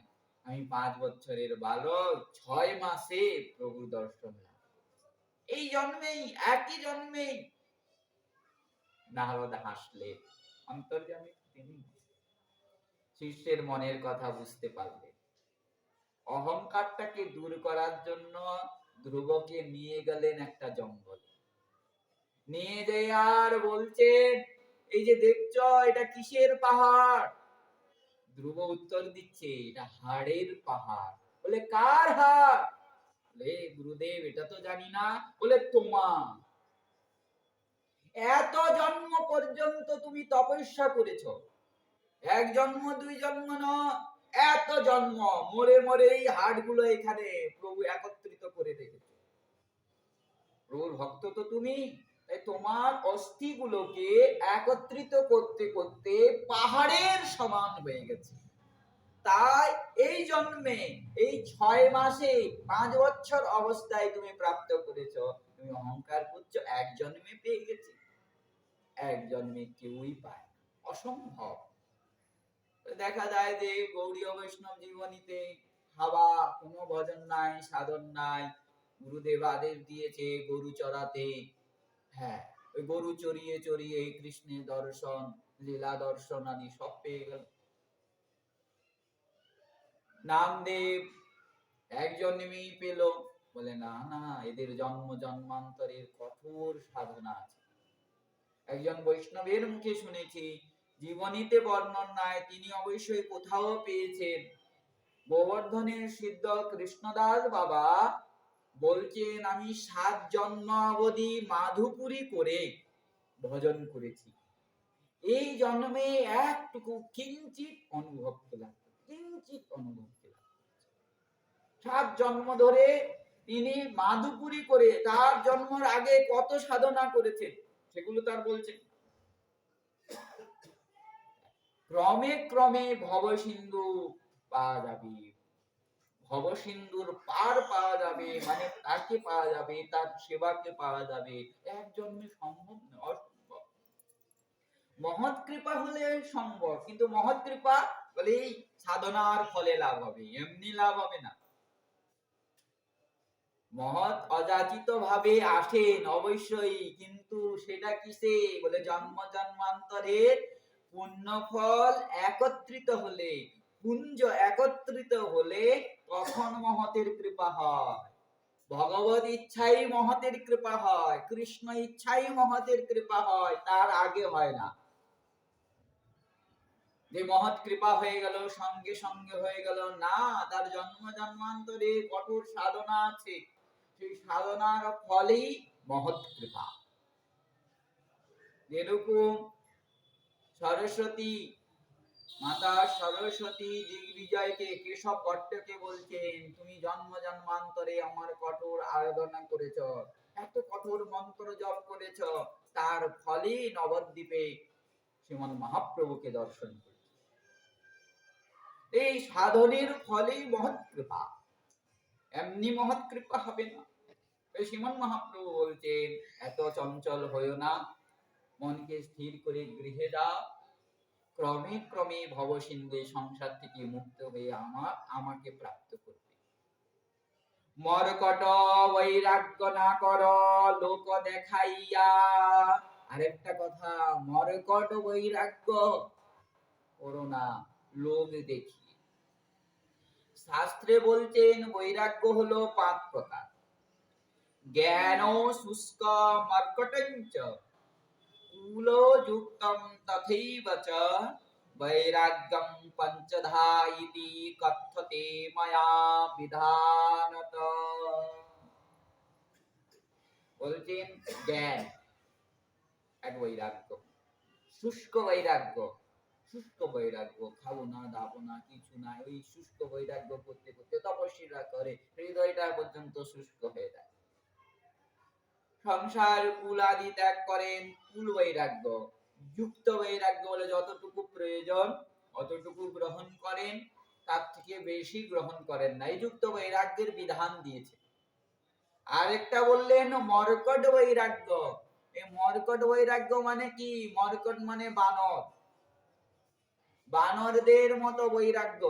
আমি 5 বছরের বালক 6 মাসে প্রভুর দর্শন লাভ, এই জন্মেই, একই জন্মেই নারদ হাসলে, অন্তর্যামী তিনি শিষ্যের মনের কথা বুঝতে পারলেন। অহংকারটাকে দূর করার জন্য ধ্রুবকে নিয়ে গেলেন একটা জঙ্গলে, নিয়ে যেয়ে আর বলছেন, এই যে দেখছো এটা কিসের পাহাড়? ধ্রুব উত্তর দিচ্ছে, এটা হাড়ের পাহাড়। বলে কার হাড়? বলে গুরুদেব এটা তো জানি না। বলে তোমার, এত জন্ম পর্যন্ত তুমি তপস্যা করেছো, এক জন্ম দুই জন্ম নয়, এত জন্ম মরে মরে এই হাড়গুলো এখানে প্রভু একত্রিত করে রেখেছে। প্রভুর ভক্ত তো তুমি, তাই তোমার অস্থিগুলোকে একত্রিত করতে করতে পাহাড়ের সমান হয়ে গেছে। তাই এই জন্মে, এই 6 মাসে 5 বছর অবস্থায় তুমি প্রাপ্ত করেছো। তুমি অহংকার করছো এক জন্মে পেয়ে গেছি, এক জন্মে কেউই পায়, অসম্ভব। দেখা যায় যে গৌড়ীয় বৈষ্ণব জীবনীতে হাওয়া কোনো ভজন নাই, সাধন নাই, গুরুদেব আদেশ দিয়েছে গরু চড়াতে, হ্যাঁ ওই গরু চড়িয়ে চড়িয়ে কৃষ্ণের দর্শন, লীলা দর্শন আদি সব পেয়ে গেল। নামদেব একজন্মেই পেল, বলে না না, এদের জন্ম জন্মান্তরের কঠোর সাধনা আছে। একজন বৈষ্ণবের মুখে শুনেছি, জীবনীতে বর্ণন নাই, তিনি অবশ্যই কোথাও পেয়েছেন। গোবর্ধনের সিদ্ধ কৃষ্ণদাস বাবা বলছেন, আমি 7 জন্ম অবধি মাধুপুরী করে ভজন করেছি, এই জন্মে একটুকু কিঞ্চিত অনুভব পেলাম, কিঞ্চিত অনুভব পেলাম। 7 জন্ম ধরে তিনি মাধুপুরী করে, তার জন্মের আগে কত সাধনা করেছেন সেগুলো তার বলছেন। ক্রমে ক্রমে ভব সিন্ধু পাওয়া যাবে, ভব সিন্ধুর পার পাওয়া যাবে, মানে তাকে পাওয়া যাবে, তার সেবাকে পাওয়া যাবে, এক জন্মে সম্ভব নয়, অসম্ভব। মহৎ কৃপা হলে সম্ভব, কিন্তু মহৎ কৃপা বলে এই সাধনার ফলে লাভ হবে, এমনি লাভ হবে না। মহৎ অযাচিত ভাবে আসেন অবশ্যই, কিন্তু সেটা কিসে? বলে জন্ম জন্মান্তরের পুণ্য ফল একত্রিত হলে, পুঞ্জ একত্রিত হলে তখন মহতের কৃপা হয়। ভগবত ইচ্ছাই মহতের কৃপা হয়, কৃষ্ণ ইচ্ছাই মহতের কৃপা হয়, তার আগে হয় না। যে মহৎ কৃপা হয়ে গেল সঙ্গে সঙ্গে হয়ে গেল না, তার জন্ম জন্মান্তরে কঠোর সাধনা আছে, সেই সাধনার ফলেই মহৎ কৃপা। যেরকম সরস্বতী মাতা, সরস্বতী দিগ্বিজয়কে, কেশব ভট্টকে বলছেন, তুমি জন্ম জন্মান্তরে আমার কঠোর আরাধনা করেছ, এত কঠোর মন্ত্র জপ করেছ, তার ফলেই নবদ্বীপে শ্রীমন মহাপ্রভুকে দর্শন করেছ। এই সাধনের ফলেই মহৎ কৃপা, এমনি মহৎ কৃপা হবে না। শ্রীমন মহাপ্রভু বলছেন, এত চঞ্চল হইও না, মনকে স্থির করে গৃহে যাও, ক্রমে ক্রমে ভব সিন্ধু সংসার থেকে মুক্ত হয়ে আমাকে প্রাপ্ত করবে। মরকট বৈরাগ্য না কর লোক দেখাইয়া, আরেকটা কথা, মরকট বৈরাগ্য করো না লোক দেখিয়ে। শাস্ত্রে বলছেন বৈরাগ্য হলো 5 প্রকার। জ্ঞান শুষ্ক মর্কটঞ্চ কুলো যুক্তম তথৈব চ বৈরাগ্যম পঞ্চধা ইতি কথ্যতে ময়া বিধানত। বলছেন জ্ঞান এক বৈরাগ্য, শুষ্ক বৈরাগ্য, শুষ্ক বৈরাগ্য, খাবো না দাবো না কিছু না, ওই শুষ্ক বৈরাগ্য করতে করতে তপস্বীরা করে হৃদয়টা পর্যন্ত শুষ্ক হয়ে যায়। সংসার কুল আদি ত্যাগ করেন, কুল বৈরাগ্য। যুক্ত বৈরাগ্য বলে যতটুকু প্রয়োজন অতটুকু গ্রহণ করেন, তার থেকে বেশি গ্রহণ করেন না, এই যুক্ত বৈরাগ্যের বিধান দিয়েছে। আরেকটা বললেন মর্কট বৈরাগ্য। এই মর্কট বৈরাগ্য মানে কি? মর্কট মানে বানর, বানরদের মতো বৈরাগ্য।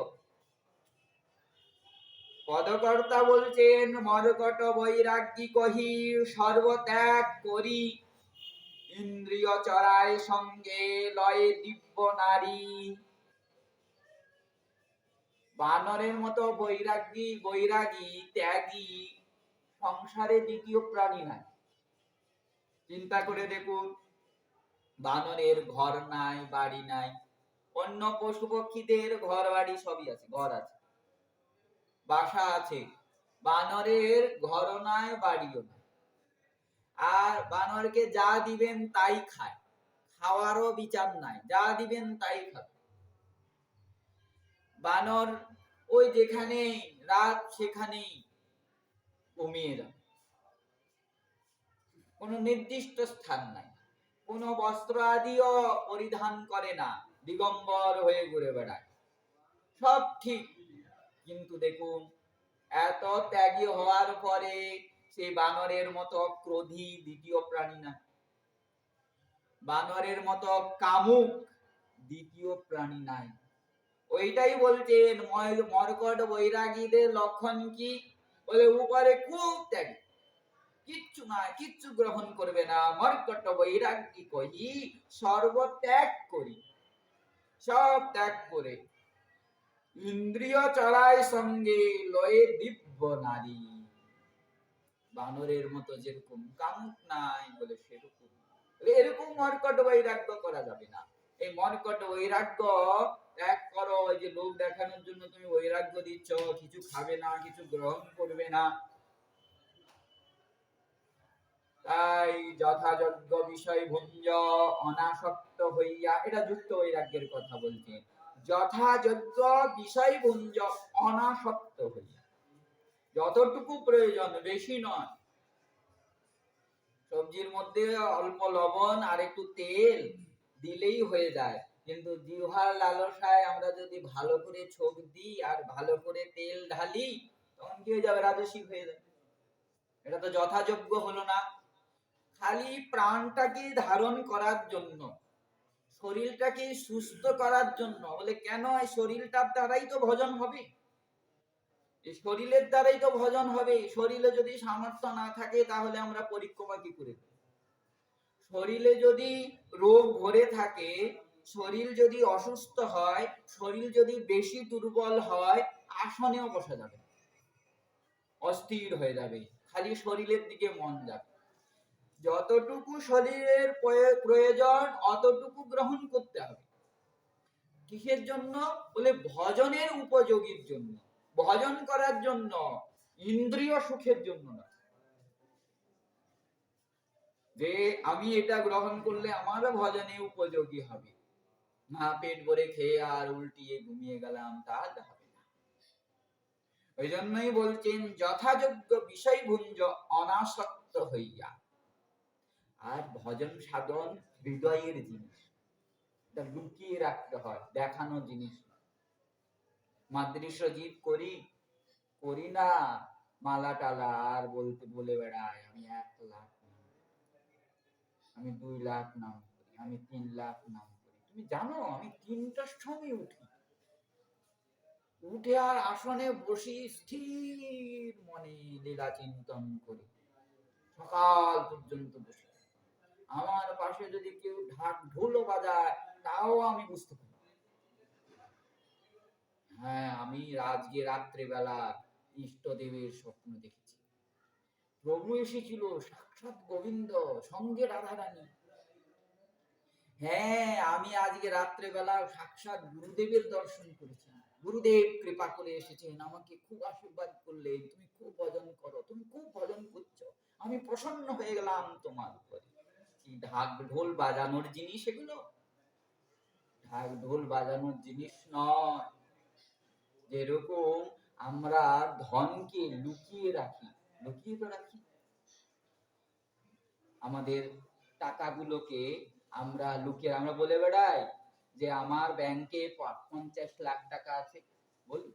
পদকর্তা বলছেন, মর্কট বৈরাগ্যী কহি সর্বত্যাগ করি ইন্দ্রিয় চড়ায় সঙ্গে লয়ে দিব্য নারী। বানরের মতো বৈরাগী ত্যাগী সংসারে দ্বিতীয় প্রাণী নাই। চিন্তা করে দেখুন, বানরের ঘর নাই, বাড়ি নাই। অন্য পশু পক্ষীদের ঘর বাড়ি সবই আছে, ঘর আছে, বাসা আছে। বানরের ঘরও নাই, বাড়িও নাই। আর বানরকে যা দিবেন তাই খায়, খাওয়ারও বিচার নাই, যা দিবেন তাই খাবে। বানর ওই যেখানে রাত সেখানেই ঘুমিয়ে যাবে, কোন নির্দিষ্ট স্থান নাই, কোন বস্ত্র আদিও পরিধান করে না, দিগম্বর হয়ে ঘুরে বেড়ায়, সব ঠিক। কিন্তু দেখুন, এত ত্যাগী হওয়ার পরে সেই বানরের মতো ক্রোধী দ্বিতীয় প্রাণী না, বানরের মতো কামুক দ্বিতীয় প্রাণী নাই। ওইটাই বলছেন মর্কট বৈরাগীদের লক্ষণ কি, বলে উপরে খুব ত্যাগী, কিচ্ছু না, কিচ্ছু গ্রহণ করবে না। মর্কট বৈরাগী কহি সর্বত্যাগ করি, সব ত্যাগ করে ইন্দ্রিয় চড়ায় সঙ্গে লয়ে দিব্য নারী। বানরের মতো যেরকম কামুক নাই, বলে সেরকম, এরকম মর্কট বৈরাগ্য করা যাবে না। এই মর্কট বৈরাগ্য ত্যাগ করো। ওই যে লোক দেখানোর জন্য তুমি বৈরাগ্য দিচ্ছ, কিছু খাবে না, কিছু গ্রহণ করবে না, তাই যথাযোগ্য বিষয় ভুঞ্জ অনাসক্ত হইয়া, এটা যুক্ত বৈরাগ্যের কথা বলছে। যথাযোগ্য বিষয় ভুঞ্জ অনাসক্ত হইয়া, যতটুকু প্রয়োজন, বেশি নয়। সবজির মধ্যে অল্প লবণ আর একটু তেল দিলেই হয়ে যায়, কিন্তু জিহ্বার লালসায় আমরা যদি ভালো করে ছোক দিই আর ভালো করে তেল ঢালি, তখন কি হয়ে যাবে? রাজসিক হয়ে যাবে। এটা তো যথাযোগ্য হলো না। খালি প্রাণটাকে ধারণ করার জন্য, শরীরটাকে সুস্থ করার জন্য, বলে কেন? এই শরীরটার দ্বারাই তো ভজন হবে, এই শরীরের দ্বারাই তো ভজন হবে। শরীরে যদি সামর্থ্য না থাকে তাহলে আমরা পরিক্রমা কি করে? শরীরে যদি রোগ ভরে থাকে, শরীর যদি অসুস্থ হয়, শরীর যদি বেশি দুর্বল হয়, আসনেও বসা যাবে, অস্থির হয়ে যাবে, খালি শরীরের দিকে মন যাবে। যতটুকু শরীরের প্রয়োজন অতটুকু গ্রহণ করতে হবে। কিসের জন্য? বলে ভজনের উপযোগীর জন্য, ভজন করার জন্য, ইন্দ্রিয় সুখের জন্য না, যে আমি এটা গ্রহণ করলে আমার ভজনে উপযোগী হবে, না পেট ভরে খেয়ে আর উল্টিয়ে ঘুমিয়ে গেলাম, তাহলে হবে না। ওই জন্যই বলছেন যথাযোগ্য বিষয় ভুঞ্জ অনাসক্ত হইয়া। আর ভজন সাধন হৃদয়ের জিনিস, এটা লুকিয়ে রাখতে হয়, দেখানো জিনিস। মাদৃশ্য জীব করি না, মালা টালা আর বলতে বলে বেড়ায় আমি 1 লাখ নাম, আমি 2 লাখ নাম করি, আমি 3 লাখ নাম করি। তুমি জানো আমি 3টার সময় উঠে আর আসনে বসি, স্থির মনে লীলা চিন্তন করি, সকাল পর্যন্ত বসে। আমার পাশে যদি কেউ ঢাক ঢোলও বাজায়, তাও আমি বুঝতে পারি, হ্যাঁ আমি আজকে রাত্রেবেলা ইষ্টদেবের স্বপ্ন দেখেছি, প্রভু এসেছিল, সাক্ষাৎ গোবিন্দ, সঙ্গে রাধারানী। হ্যাঁ আমি আজকে রাত্রেবেলা সাক্ষাৎ গুরুদেবের দর্শন করেছি, গুরুদেব কৃপা করে এসেছেন, আমাকে খুব আশীর্বাদ করলেন, তুমি খুব ভজন করো, তুমি খুব ভজন করছো, আমি প্রসন্ন হয়ে গেলাম তোমার উপরে। কি ঢাক ঢোল বাজানোর জিনিস এগুলো? ঢাক ঢোল বাজানোর জিনিস নয়। যেরকম আমরা ধনকে লুকিয়ে রাখি, লুকিয়ে তো রাখি, আমাদের টাকাগুলোকে আমরা লুকিয়ে, আমরা বলে বেড়াই যে আমার ব্যাংকে 50 লাখ টাকা আছে, বলি।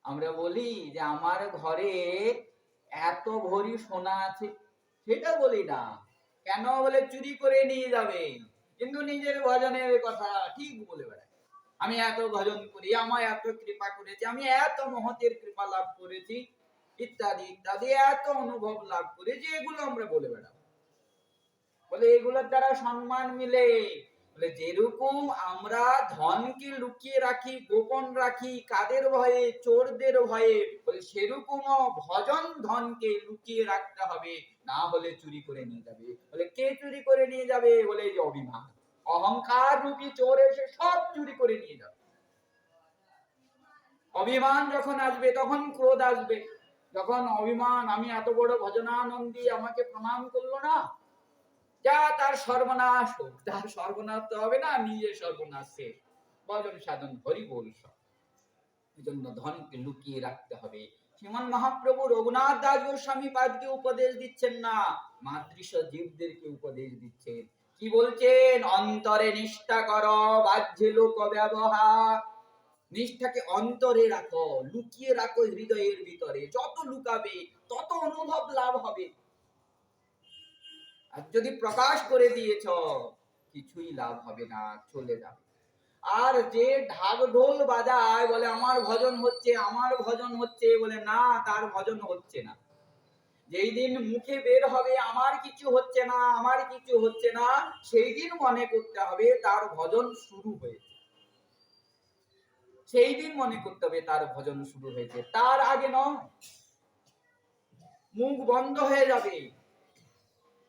আমরা বলি যে আমার ঘরে এত ভরি সোনা আছে, সেটা বলি না। কেন? বলে চুরি করে নিয়ে যাবে। কিন্তু নিজের ভজনের কথা ঠিক বলে বেড়ায়, আমি এত ভজন করি, আমার এত কৃপা করেছি, আমি এত মহতের কৃপা লাভ করেছি, ইত্যাদি ইত্যাদি, এত অনুভব লাভ করেছি, এগুলো আমরা বলে বেড়াবো। বলে এগুলোর দ্বারা সম্মান মিলে। বলে যেরকম আমরা ধনকে লুকিয়ে রাখি, গোপন রাখি, কাদের ভয়ে? চোরদের ভয়ে। বলে সেরকম ভজন ধনকে লুকিয়ে রাখতে হবে, না হলে চুরি করে নিয়ে যাবে। বলে কে চুরি করে নিয়ে যাবে? বলে যে অভিমান, অহংকার রূপী চোর এসে সব চুরি করে নিয়ে যাবে। অভিমান যখন আসবে তখন ক্রোধ আসবে। যখন অভিমান, আমি এত বড় ভজনানন্দী, আমাকে প্রণাম করলো না, যা তার সর্বনাশ হোক। তার সর্বনাশ তো হবে না, নিজের সর্বনাশ শেষ। ভজন সাধন হরি বল সব। এজন্য ধনকে লুকিয়ে রাখতে হবে। শ্রীমন মহাপ্রভু রঘুনাথ দাস গোস্বামী পাদকে উপদেশ দিচ্ছেন না, মাতৃষ জীবদেরকে উপদেশ দিচ্ছেন। কি বলছেন? অন্তরে নিষ্ঠা কর, বাহ্যে লোক ব্যবহার। নিষ্ঠাকে অন্তরে রাখো, লুকিয়ে রাখো হৃদয়ের ভিতরে। যত লুকাবে তত অনুভব লাভ হবে। আর যদি প্রকাশ করে দিয়েছ, কিছুই লাভ হবে না, চলে যাবে। আর যে ঢাক ঢোল বাজায়, বলে আমার ভজন হচ্ছে, আমার ভজন হচ্ছে, বলে না, তার ভজন হচ্ছে না। যেই দিন মুখে বের হবে আমার কিছু হচ্ছে না, আমার কিছু হচ্ছে না, সেই দিন মনে করতে হবে তার ভজন শুরু হয়েছে। সেই দিন মনে করতে হবে তার ভজন শুরু হয়েছে, তার আগে নয়। মুখ বন্ধ হয়ে যাবে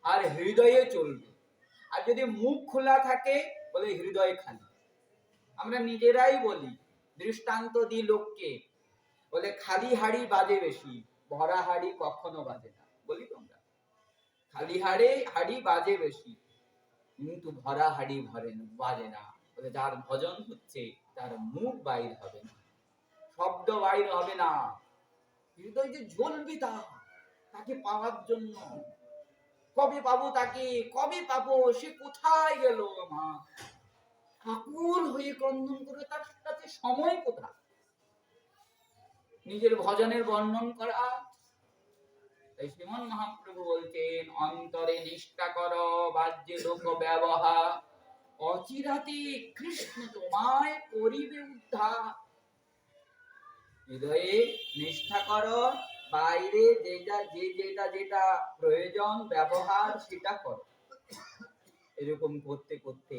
আর হৃদয়ে চলবে। আর যদি মুখ খোলা থাকে, বলে হৃদয় খালি। আমরা নিজেরাই বলি, দৃষ্টান্ত দিই লোককে, বলে খালি হাড়ি বাজে বেশি, ভরা হাড়ি কখনো বাজে না। বলি তোমরা, খালি হাড়ি বাজে বেশি, কিন্তু ভরা হাড়ি বাজে না। বলে যার ভজন হচ্ছে তার মুখ বাইর হবে না, শব্দ বাইর হবে না, হৃদয় যে জ্বলবে তাকে পাওয়ার জন্য। কবে পাবো তাকে, কবে পাবো, সে কোথায় গেল আমার, আকুল হয়ে ক্রন্দন করে, তার কাছে সময় কোথায় নিজের ভজনের বর্ণন করা। তাই শ্রীমন মহাপ্রভু বলছেন, অন্তরে নিষ্ঠা কর, বাহ্যে লোক ব্যবহার, অচিরাতে কৃষ্ণ তোমায় করিবে উদ্ধার। হৃদয়ে নিষ্ঠা কর, বাইরে যেটা প্রয়োজন ব্যবহার সেটা করো। এরকম করতে করতে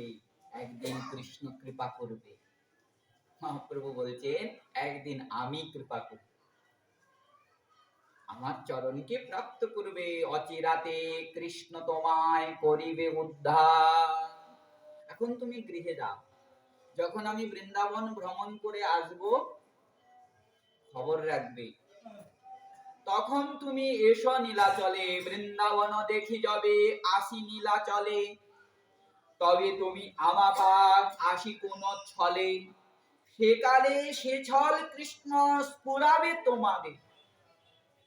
একদিন কৃষ্ণ কৃপা করবে। মহাপ্রভু বলছেন, একদিন আমি কৃপা করব, আমার চরণকে প্রাপ্ত করবে। অচিরাতে কৃষ্ণ তোমায় করিবে উদ্ধার। এখন তুমি গৃহে যাও, যখন আমি বৃন্দাবন ভ্রমণ করে আসব, খবর রাখবে, তখন তুমি এসো নীলাচলে, বৃন্দাবন দেখি যাবে আসি নীলাচলে। তবে তুমি আমাপার আসি কোন ছলে, সেকালে সে ছল কৃষ্ণ স্ফুরাবে তোমাদের।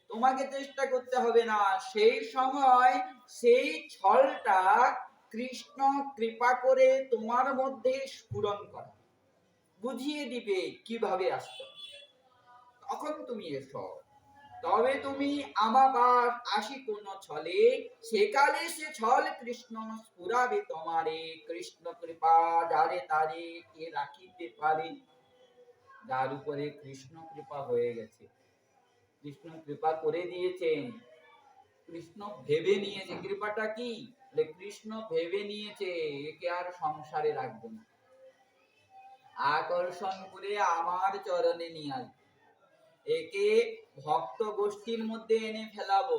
তোমাকে চেষ্টা করতে হবে না, সেই সময় সেই ছলটা কৃষ্ণ কৃপা করে তোমার মধ্যে স্ফুরণ করে বুঝিয়ে দিবে কিভাবে আসতে। তখন তুমি এসো, তবে তুমি আমাবার আসি কোন ছলে, সেকালে সে ছল কৃষ্ণ স্ফুরাবে তোমারে। কৃষ্ণ কৃপা যারে তারে কে রাখিতে পারে। যার উপরে কৃষ্ণ কৃপা হয়ে গেছে, কৃষ্ণ কৃপা করে দিয়েছেন, কৃষ্ণ ভেবে নিয়েছে। কৃপাটা কি? কৃষ্ণ ভেবে নিয়েছে একে আর সংসারে রাখবো না, আকর্ষণ করে আমার চরণে নিয়ে আসবো, একে ভক্ত গোষ্ঠীর মধ্যে এনে ফেলাবো,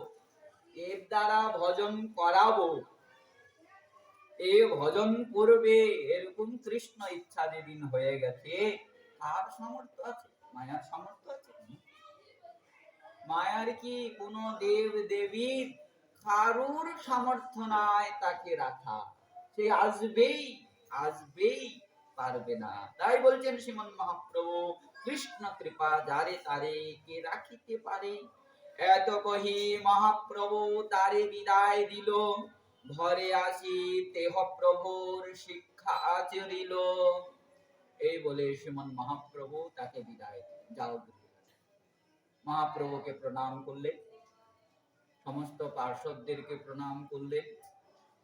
এর দ্বারা ভজন করাবো, এ ভজন করবে। এরকম কৃষ্ণ ইচ্ছা যেদিন হয়ে গেছে, তার সামর্থ্য আছে, মায়ার সামর্থ্য আছে? মায়ার কি কোন দেব দেবীর কারুর সামর্থ্য নাই তাকে রাখা, সে আসবেই পারবে না। তাই বলছেন শ্রীমন মহাপ্রভু, কৃষ্ণ কৃপা যারে তারে কে রাখিতে পারে। এত কহি মহাপ্রভু তারে বিদায় দিল, ঘরে আসি দেহ প্রভুর শিক্ষা আচরিল। এই বলে শ্রীমন মহাপ্রভু তাকে বিদায় যাও। মহাপ্রভুকে প্রণাম করলে, সমস্ত পার্শ্বদেরকে প্রণাম করলে।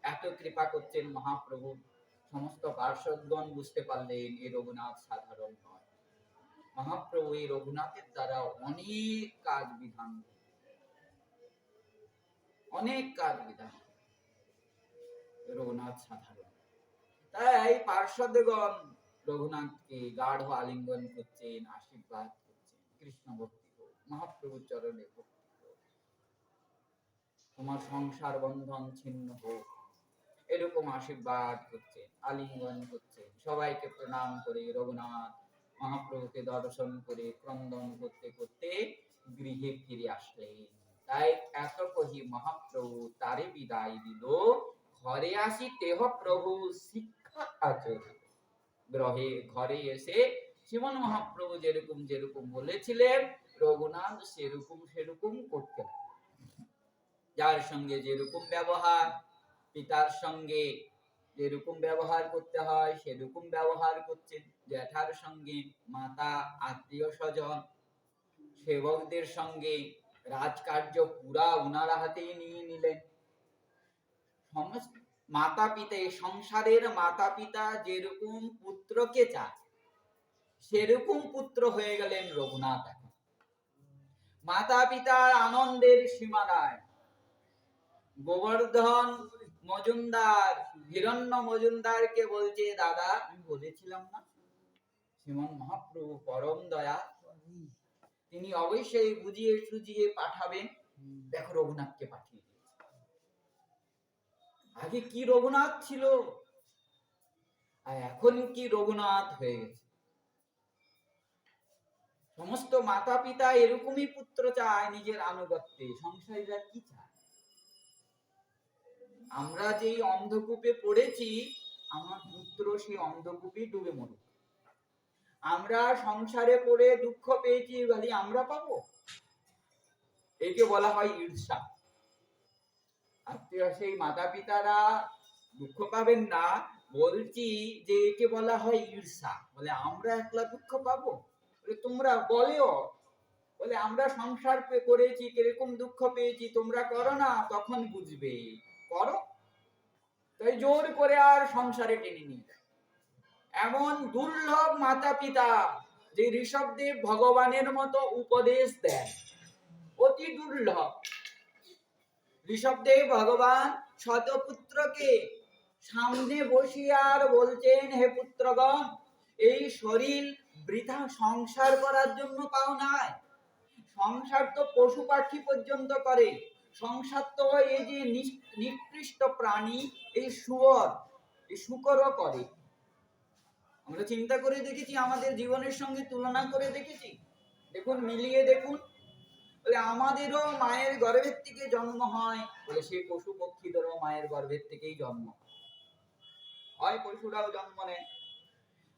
এত কৃপা করছেন মহাপ্রভু, সমস্ত পার্শ্বদগণ বুঝতে পারলেন এই রঘুনাথ সাধারণ নয়। মহাপ্রভু এই রঘুনাথের দ্বারা অনেক কাজ বিধান, অনেক কাজ বিধান। রঘুনাথ সাধারণ। তাই পার্শ্বদেগণ রঘুনাথকে গাঢ় আলিঙ্গন করছেন, আশীর্বাদ করছেন, কৃষ্ণ ভক্তি হোক, মহাপ্রভুর চরণে ভক্তি হোক, তোমার সংসার বন্ধন ছিন্ন হোক, এরকম আশীর্বাদ করছেন, আলিঙ্গন করছেন। সবাইকে প্রণাম করে রঘুনাথ মহাপ্রভুকে দর্শন করে ক্রন্দন করতে করতে গৃহে ফিরে আসলেন। তাই এত কহি মহাপ্রভু তারে বিদায় দিল, ঘরে আসি তেহ প্রভু শিক্ষা আচরিল। ঘরে এসে শ্রীমন মহাপ্রভু যেরকম যেরকম বলেছিলেন রঘুনাথ সেরকম সেরকম করতে, যার সঙ্গে যেরকম ব্যবহার, পিতার সঙ্গে যেরকম ব্যবহার করতে হয় সেরকম ব্যবহার করছেন, জ্যাঠার সঙ্গে, মাতা, আত্মীয় স্বজন, সেবকদের সঙ্গে রাজকার্য পুরা উনারা হাতেই নিয়ে নিলেন। সমস্ত মাতা পিতা, সংসারের মাতা পিতা যেরকম পুত্রকে চায় সেরকম পুত্র হয়ে গেলেন রঘুনাথ। এখন মাতা পিতার আনন্দের সীমা নাই। গোবর্ধন মজুমদার হিরণ্য মজুমদারকে বলছে, দাদা আমি বলেছিলাম না শ্রীমন মহাপ্রভু পরম দয়া, তিনি অবশ্যই বুঝিয়ে সুঝিয়ে পাঠাবেন। দেখো রঘুনাথকে পাঠিয়ে দিয়েছে। আগে কি রঘুনাথ ছিল আর এখন কি রঘুনাথ হয়ে গেছে। সমস্ত মাতা পিতা এরকমই পুত্র চায় নিজের আনুগত্যে। সংসারীরা কি চায়? আমরা যেই অন্ধকূপে পড়েছি, আমার পুত্র সেই অন্ধকূপে ডুবে মরুক। আমরা সংসারে পড়ে দুঃখ পেয়েছি, বলি আমরা পাবো। একে বলা হয় ঈর্ষা। আত্মীয় সেই মাতা পিতারা দুঃখ পাবেন না, বলছি যে একে বলা হয় ঈর্ষা। বলে আমরা একলা দুঃখ পাবো? তোমরা বলেও, বলে আমরা সংসার করেছি, কিরকম দুঃখ পেয়েছি, তোমরা করো না, তখন বুঝবে। করো। তাই জোর করে আর সংসারে টেনে নিয়ে যায়। এমন দুর্লভ মাতা পিতা যে ঋষভদেব ভগবানের মতো উপদেশ দেন, অতি দুর্লভ। ঋষভদেব ভগবান শতপুত্রকে সামনে বসিয়ে আর বলছেন, হে পুত্রগণ, এই শরীর বৃথা সংসার করার জন্য পাও নাই। সংসার তো পশু পাখি পর্যন্ত করে। সংসার তো এই যে নিকৃষ্ট প্রাণী, এই শুয়োর, এই শূকরও করে। আমরা চিন্তা করে দেখেছি, আমাদের জীবনের সঙ্গে তুলনা করে দেখেছি। দেখুন, মিলিয়ে দেখুন। বলে আমাদেরও মায়ের গর্ভের থেকে জন্ম হয়, বলে সেই পশু পক্ষীদেরও মায়ের গর্ভের থেকেই জন্ম হয়। পশুরাও জন্ম নেয়।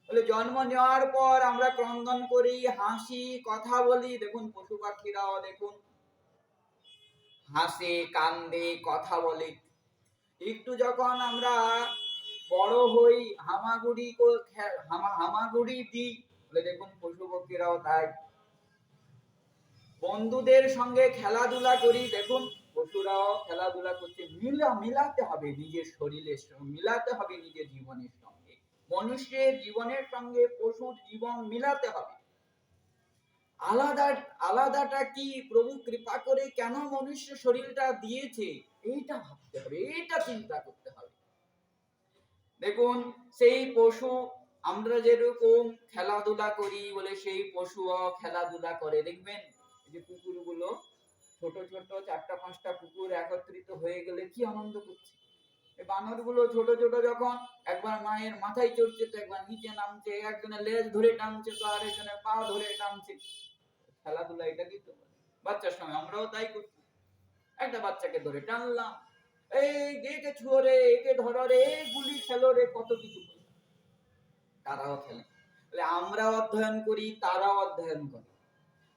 বলে জন্ম নেওয়ার পর আমরা ক্রন্দন করি, হাসি, কথা বলি। দেখুন পশু পাখিরাও দেখুন হাসে, কান্দে, কথা বলে। একটু যখন আমরা বড় হই, হামাগুড়ি দিই, বলে দেখুন পশু পক্ষীরাও তাই। বন্ধুদের সঙ্গে খেলাধুলা করি, দেখুন পশুরাও খেলাধুলা করছে। মিলাতে হবে নিজের শরীরের সঙ্গে, মিলাতে হবে নিজের জীবনের সঙ্গে। মনুষ্যের জীবনের সঙ্গে পশুর জীবন মিলাতে হবে। আলাদাটা কি, প্রভু কৃপা করে কেন মনুষ্য শরীরটা দিয়েছে, এইটা ভাবতে হবে, এইটা চিন্তা করতে হবে। দেখুন সেই পশু, আমরা যেরকম খেলাধুলা করি, বলে সেই পশুও খেলাধুলা করে। দেখবেন যে কুকুরগুলো, ছোট ছোট 4-5টা কুকুর একত্রিত হয়ে গেলে কি আনন্দ করছে। বানরগুলো ছোট ছোট যখন একবার মায়ের মাথায় চড়ছে, তো একবার নিচে নামছে, একজনের লেজ ধরে টানছে, তো আরেকজনের পা ধরে টানছে। খেলাধুলা এটা কি তো বাচ্চার সময় আমরাও তাই করছি। একটা বাচ্চাকে ধরে টানলাম, এই একে ছুঁয়ো রে, একে ধরো রে, গুলি খেলো রে, কত কিছু। তারাও খেলে। আমরা অধ্যয়ন করি, তারাও অধ্যয়ন করে।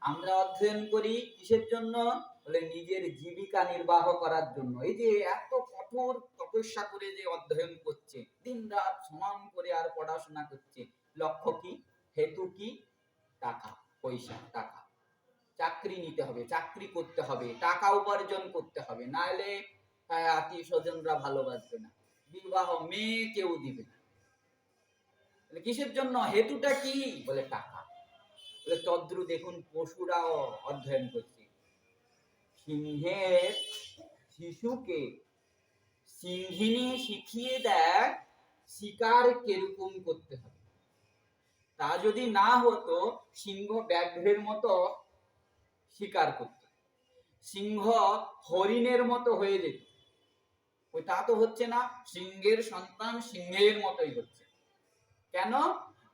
আমরা অধ্যয়ন করি কিসের জন্য? বলে নিজের জীবিকা নির্বাহ করার জন্য। এই যে এত কঠোর তপস্যা করে যে অধ্যয়ন করছে, দিন রাত সমান করে আর পড়াশোনা করছে, লক্ষ্য কি, হেতু কি? টাকা পয়সা, টাকা। চাকরি নিতে হবে, চাকরি করতে হবে, টাকা উপার্জন করতে হবে, নাহলে আত্মীয় স্বজনরা ভালোবাসবে না, বিবাহ মেয়ে কেউ দিবে না। কিসের জন্য? হেতুটা কি? বলে টাকা। বলে তদ্রু দেখুন পশুরাও অধ্যয়ন করছে। সিংহের শিশুকে সিংহিনী শিখিয়ে দেয় শিকার কিরকম করতে হবে। তা যদি না হতো, সিংহ ব্যাঘ্রের মতো শিকার করত, সিংহ হরিণের মতো হয়ে যেত। ওই তা তো হচ্ছে না, সিংহের সন্তান সিংহের মতোই হচ্ছে। কেন?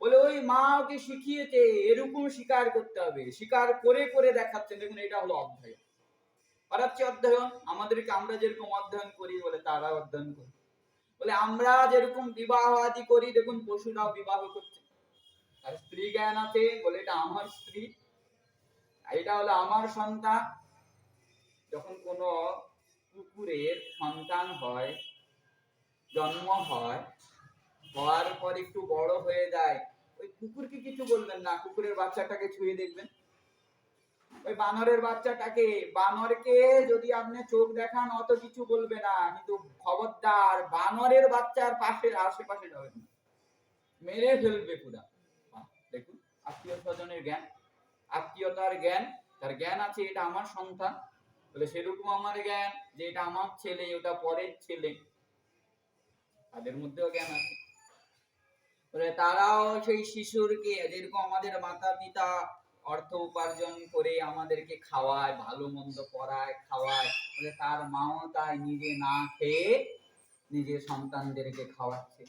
বলে ওই মা ওকে শিখিয়েছে এরকম শিকার করতে হবে, শিকার করে করে দেখাচ্ছে। দেখুন, এটা হলো অধ্যয়ন। আর হচ্ছে অধ্যয়ন, আমাদেরকে আমরা যেরকম অধ্যয়ন করি বলে তারা অধ্যয়ন করে। বলে আমরা যেরকম বিবাহ আদি করি, দেখুন পশুরাও বিবাহ করছে। আর স্ত্রী জ্ঞান আছে, বলে এটা আমার স্ত্রী, এটা হলো আমার সন্তান। যখন কোন কুকুরের সন্তান হয়, জন্ম হয়, হওয়ার পর একটু বড় হয়ে যায়, ওই কুকুরকে কিছু বলবেন না, কুকুরের বাচ্চাটাকে ছুঁয়ে দেখবেন। ওই বানরের বাচ্চাটাকে, বানরকে যদি আপনি চোখ দেখান অত কিছু বলবে না, কিন্তু খবরদার বানরের বাচ্চার পাশে আশেপাশে যাবেন না, মেরে ফেলবে পুরা। দেখুন, আত্মীয় স্বজনের জ্ঞান, আত্মীয়তার জ্ঞান, তার জ্ঞান আছে এটা আমার সন্তান, বলে সেরকম আমার জ্ঞান যে এটা আমার ছেলে, ওটা পরের ছেলে, তাদের মধ্যেও জ্ঞান আছে। বলে তারাও সেই শিশুরকে, যেরকম আমাদের মাতা পিতা অর্থ উপার্জন করে আমাদেরকে খাওয়ায়, ভালো মন্দ পড়ায় খাওয়ায়, বলে তার মাও তাই নিজে না খেয়ে নিজের সন্তানদেরকে খাওয়াচ্ছে।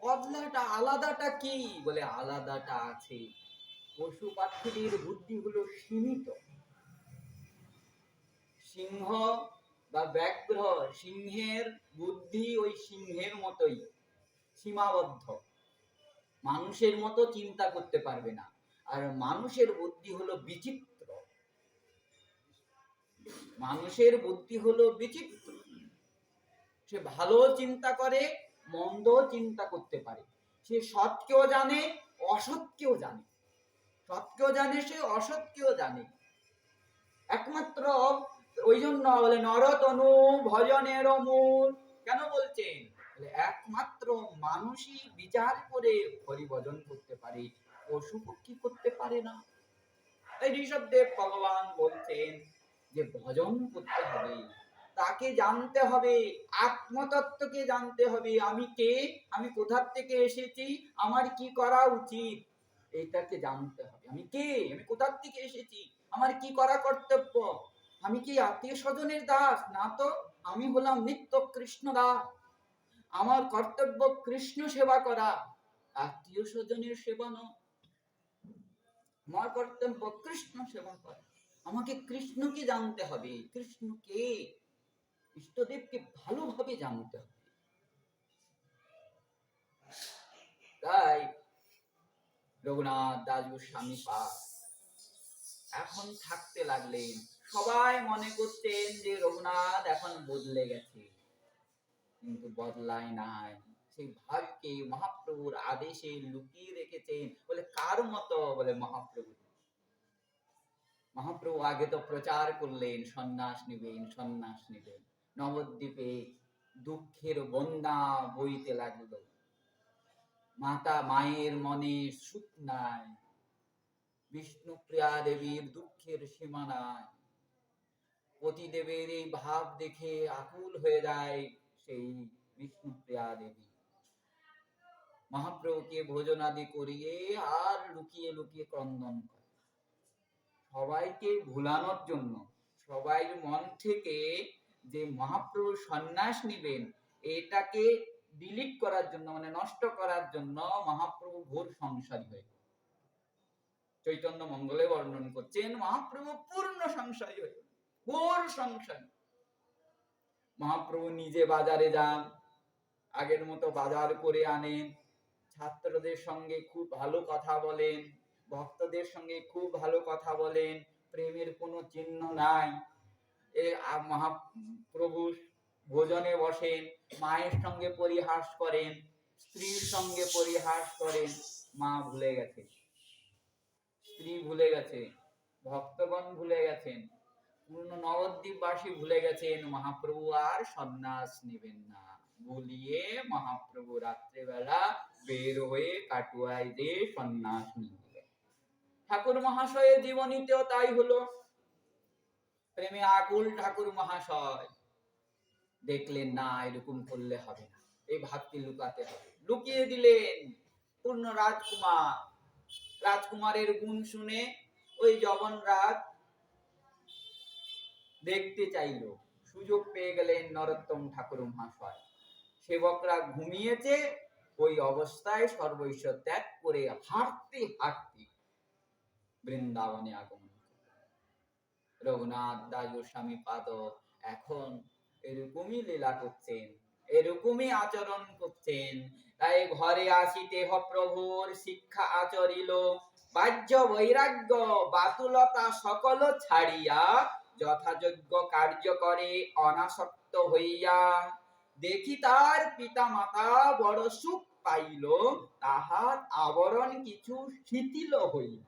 বদলাটা আলাদাটা কি? বলে আলাদাটা আছে, পশু পাখিদের বুদ্ধি হলো সীমিত। সিংহ বা ব্যাঘ্র, সিংহের বুদ্ধি ওই সিংহের মতোই সীমাবদ্ধ, মানুষের মতো চিন্তা করতে পারবে না। আর মানুষের বুদ্ধি হলো বিচিত্র, মানুষের বুদ্ধি হলো বিচিত্র। সে ভালো চিন্তা করে, মন্দ চিন্তা করতে পারে, সে সৎকেও জানে, অসৎকেও জানে, সৎকেও জানে, সে অসৎকেও জানে। একমাত্র ওই জন্য বলে নরতনু ভজনের মূল। কেন বলছেন? একমাত্র মানুষই বিচার করে হরিভজন করতে পারে, পশু পক্ষী করতে পারে না। এই ঋষভদেব ভগবান বলছেন যে ভজন করতে হবে, তাকে জানতে হবে, আত্মতত্ত্বকে জানতে হবে। আমি কে, আমি কোথা থেকে এসেছি, আমার কি করা উচিত, এইটাকে জানতে হবে। আমি কে, আমি কোথা থেকে এসেছি, আমার কি করা কর্তব্য। আমি কি আত্মীয় স্বজনের দাস? না তো, আমি হলাম নিত্য কৃষ্ণ দাস। আমার কর্তব্য কৃষ্ণ সেবা করা, আত্মীয় স্বজনের সেবা নয়। আমার কর্তব্য কৃষ্ণ সেবা করা। আমাকে কৃষ্ণকে জানতে হবে, কৃষ্ণকে, ইষ্টদেবকে ভালোভাবে জানতে হবে। তাই রঘুনাথ দাস গোস্বামী পাদ এখন থাকতে লাগলেন। সবাই মনে করতেন যে রঘুনাথ এখন বদলে গেছে, কিন্তু বদলায় নাই। সেই ভাবকে মহাপ্রভুর আদেশে লুকিয়ে রেখেছেন। বলে কার মতো? বলে মহাপ্রভু। মহাপ্রভু আগে তো প্রচার করলেন সন্ন্যাস নিবেন, সন্ন্যাস নিবেন। নবদ্বীপে দুঃখের বন্যা বইতে লাগলো, মাতা মায়ের মনে সুখ নাই, বিষ্ণুপ্রিয়া দেবীর দুঃখের সীমা নাই। পতিদেবের এই ভাব দেখে আকুল হয়ে যায় সেই বিষ্ণুপ্রিয়া দেবী। মহাপ্রভুকে ভোজনাদি করিয়ে আর লুকিয়ে লুকিয়ে ক্রন্দন করে, সবাইকে ভুলানোর জন্য, সবাই মন থেকে যে মহাপ্রভু সন্ন্যাস নিবেন এটাকে ডিলিট করার জন্য, মানে নষ্ট করার জন্য মহাপ্রভু ঘোর সংসারী হয়ে, চৈতন্য মঙ্গলে বর্ণন করছেন মহাপ্রভু পূর্ণ সংসারী হয়ে, ঘোর সংসারী। মহাপ্রভু নিজে বাজারে যান, আগের মতো বাজার করে আনেন, ছাত্রদের সঙ্গে খুব ভালো কথা বলেন, ভক্তদের সঙ্গে খুব ভালো কথা বলেন, প্রেমের কোনো চিহ্ন নাই। মহাপ্রভু ভোজনে বসেন, মায়ের সঙ্গে পরিহাস করেন, স্ত্রীর সঙ্গে পরিহাস করেন। মা ভুলে গেছে, স্ত্রী ভুলে গেছে, ভক্তগণ ভুলে গেছেন, পূর্ণ নবদ্বীপবাসী ভুলে গেছেন মহাপ্রভু আর সন্ন্যাস নেবেন না। বলিয়ে মহাপ্রভু রাত্রেবেলা বের হয়ে কাটুয়ায় যে সন্ন্যাস নিলেন। ঠাকুর মহাশয়ের জীবনীতেও তাই হলো। প্রেমে আকুল ঠাকুর মহাশয়, দেখলেন না এরকম করলে হবে না, এই ভাবকে লুকাতে হবে, লুকিয়ে দিলেন। পূর্ণ রাজকুমার, রাজকুমারের গুণ শুনে ওই জগন্নাথ দেখতে চাইল, সুযোগ পেয়ে গেলেন নরোত্তম ঠাকুর মহাশয়। সেবকরা ঘুমিয়েছে, ওই অবস্থায় সর্বৈশ্বর ত্যাগ করে হাঁটতে হাঁটতে বৃন্দাবনে আগমন। রঘুনাথ দাস গোস্বামী পাদ এখন এরকমই লীলা করছেন, এরকমই আচরণ করছেন। তাই ঘরে আসিতে প্রভুর শিক্ষা আচরিল, বাহ্য বৈরাগ্য বাতুলতা সকল ছাড়িয়া যথাযোগ্য কার্য করে অনাসক্ত হইয়া। দেখি তার পিতা মাতা বড় সুখ পাইল, তাহার আবরণ কিছু শিথিল হইল।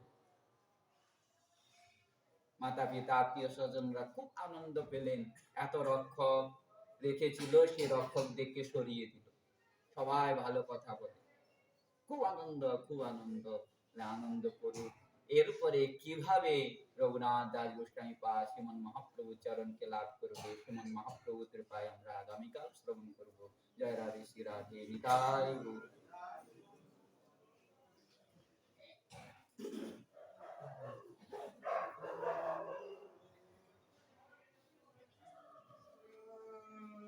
মাতা পিতা আত্মীয় স্বজনরা খুব আনন্দ পেলেন, এত রক্ষক রেখেছিল সে রক্ষক দেখে সরিয়ে দিল, সবাই ভালো কথা বলে, খুব আনন্দ, খুব আনন্দ। আনন্দ করুক। এরপরে কিভাবে রঘুনাথ দাস গোস্বামী পাদ শ্রীমন মহাপ্রভু চরণকে লাভ করবে, শ্রীমন মহাপ্রভু কৃপায় আমরা আগামীকাল শ্রবণ করব। জয় রাধে শ্রী রাধে নিতাই গৌর।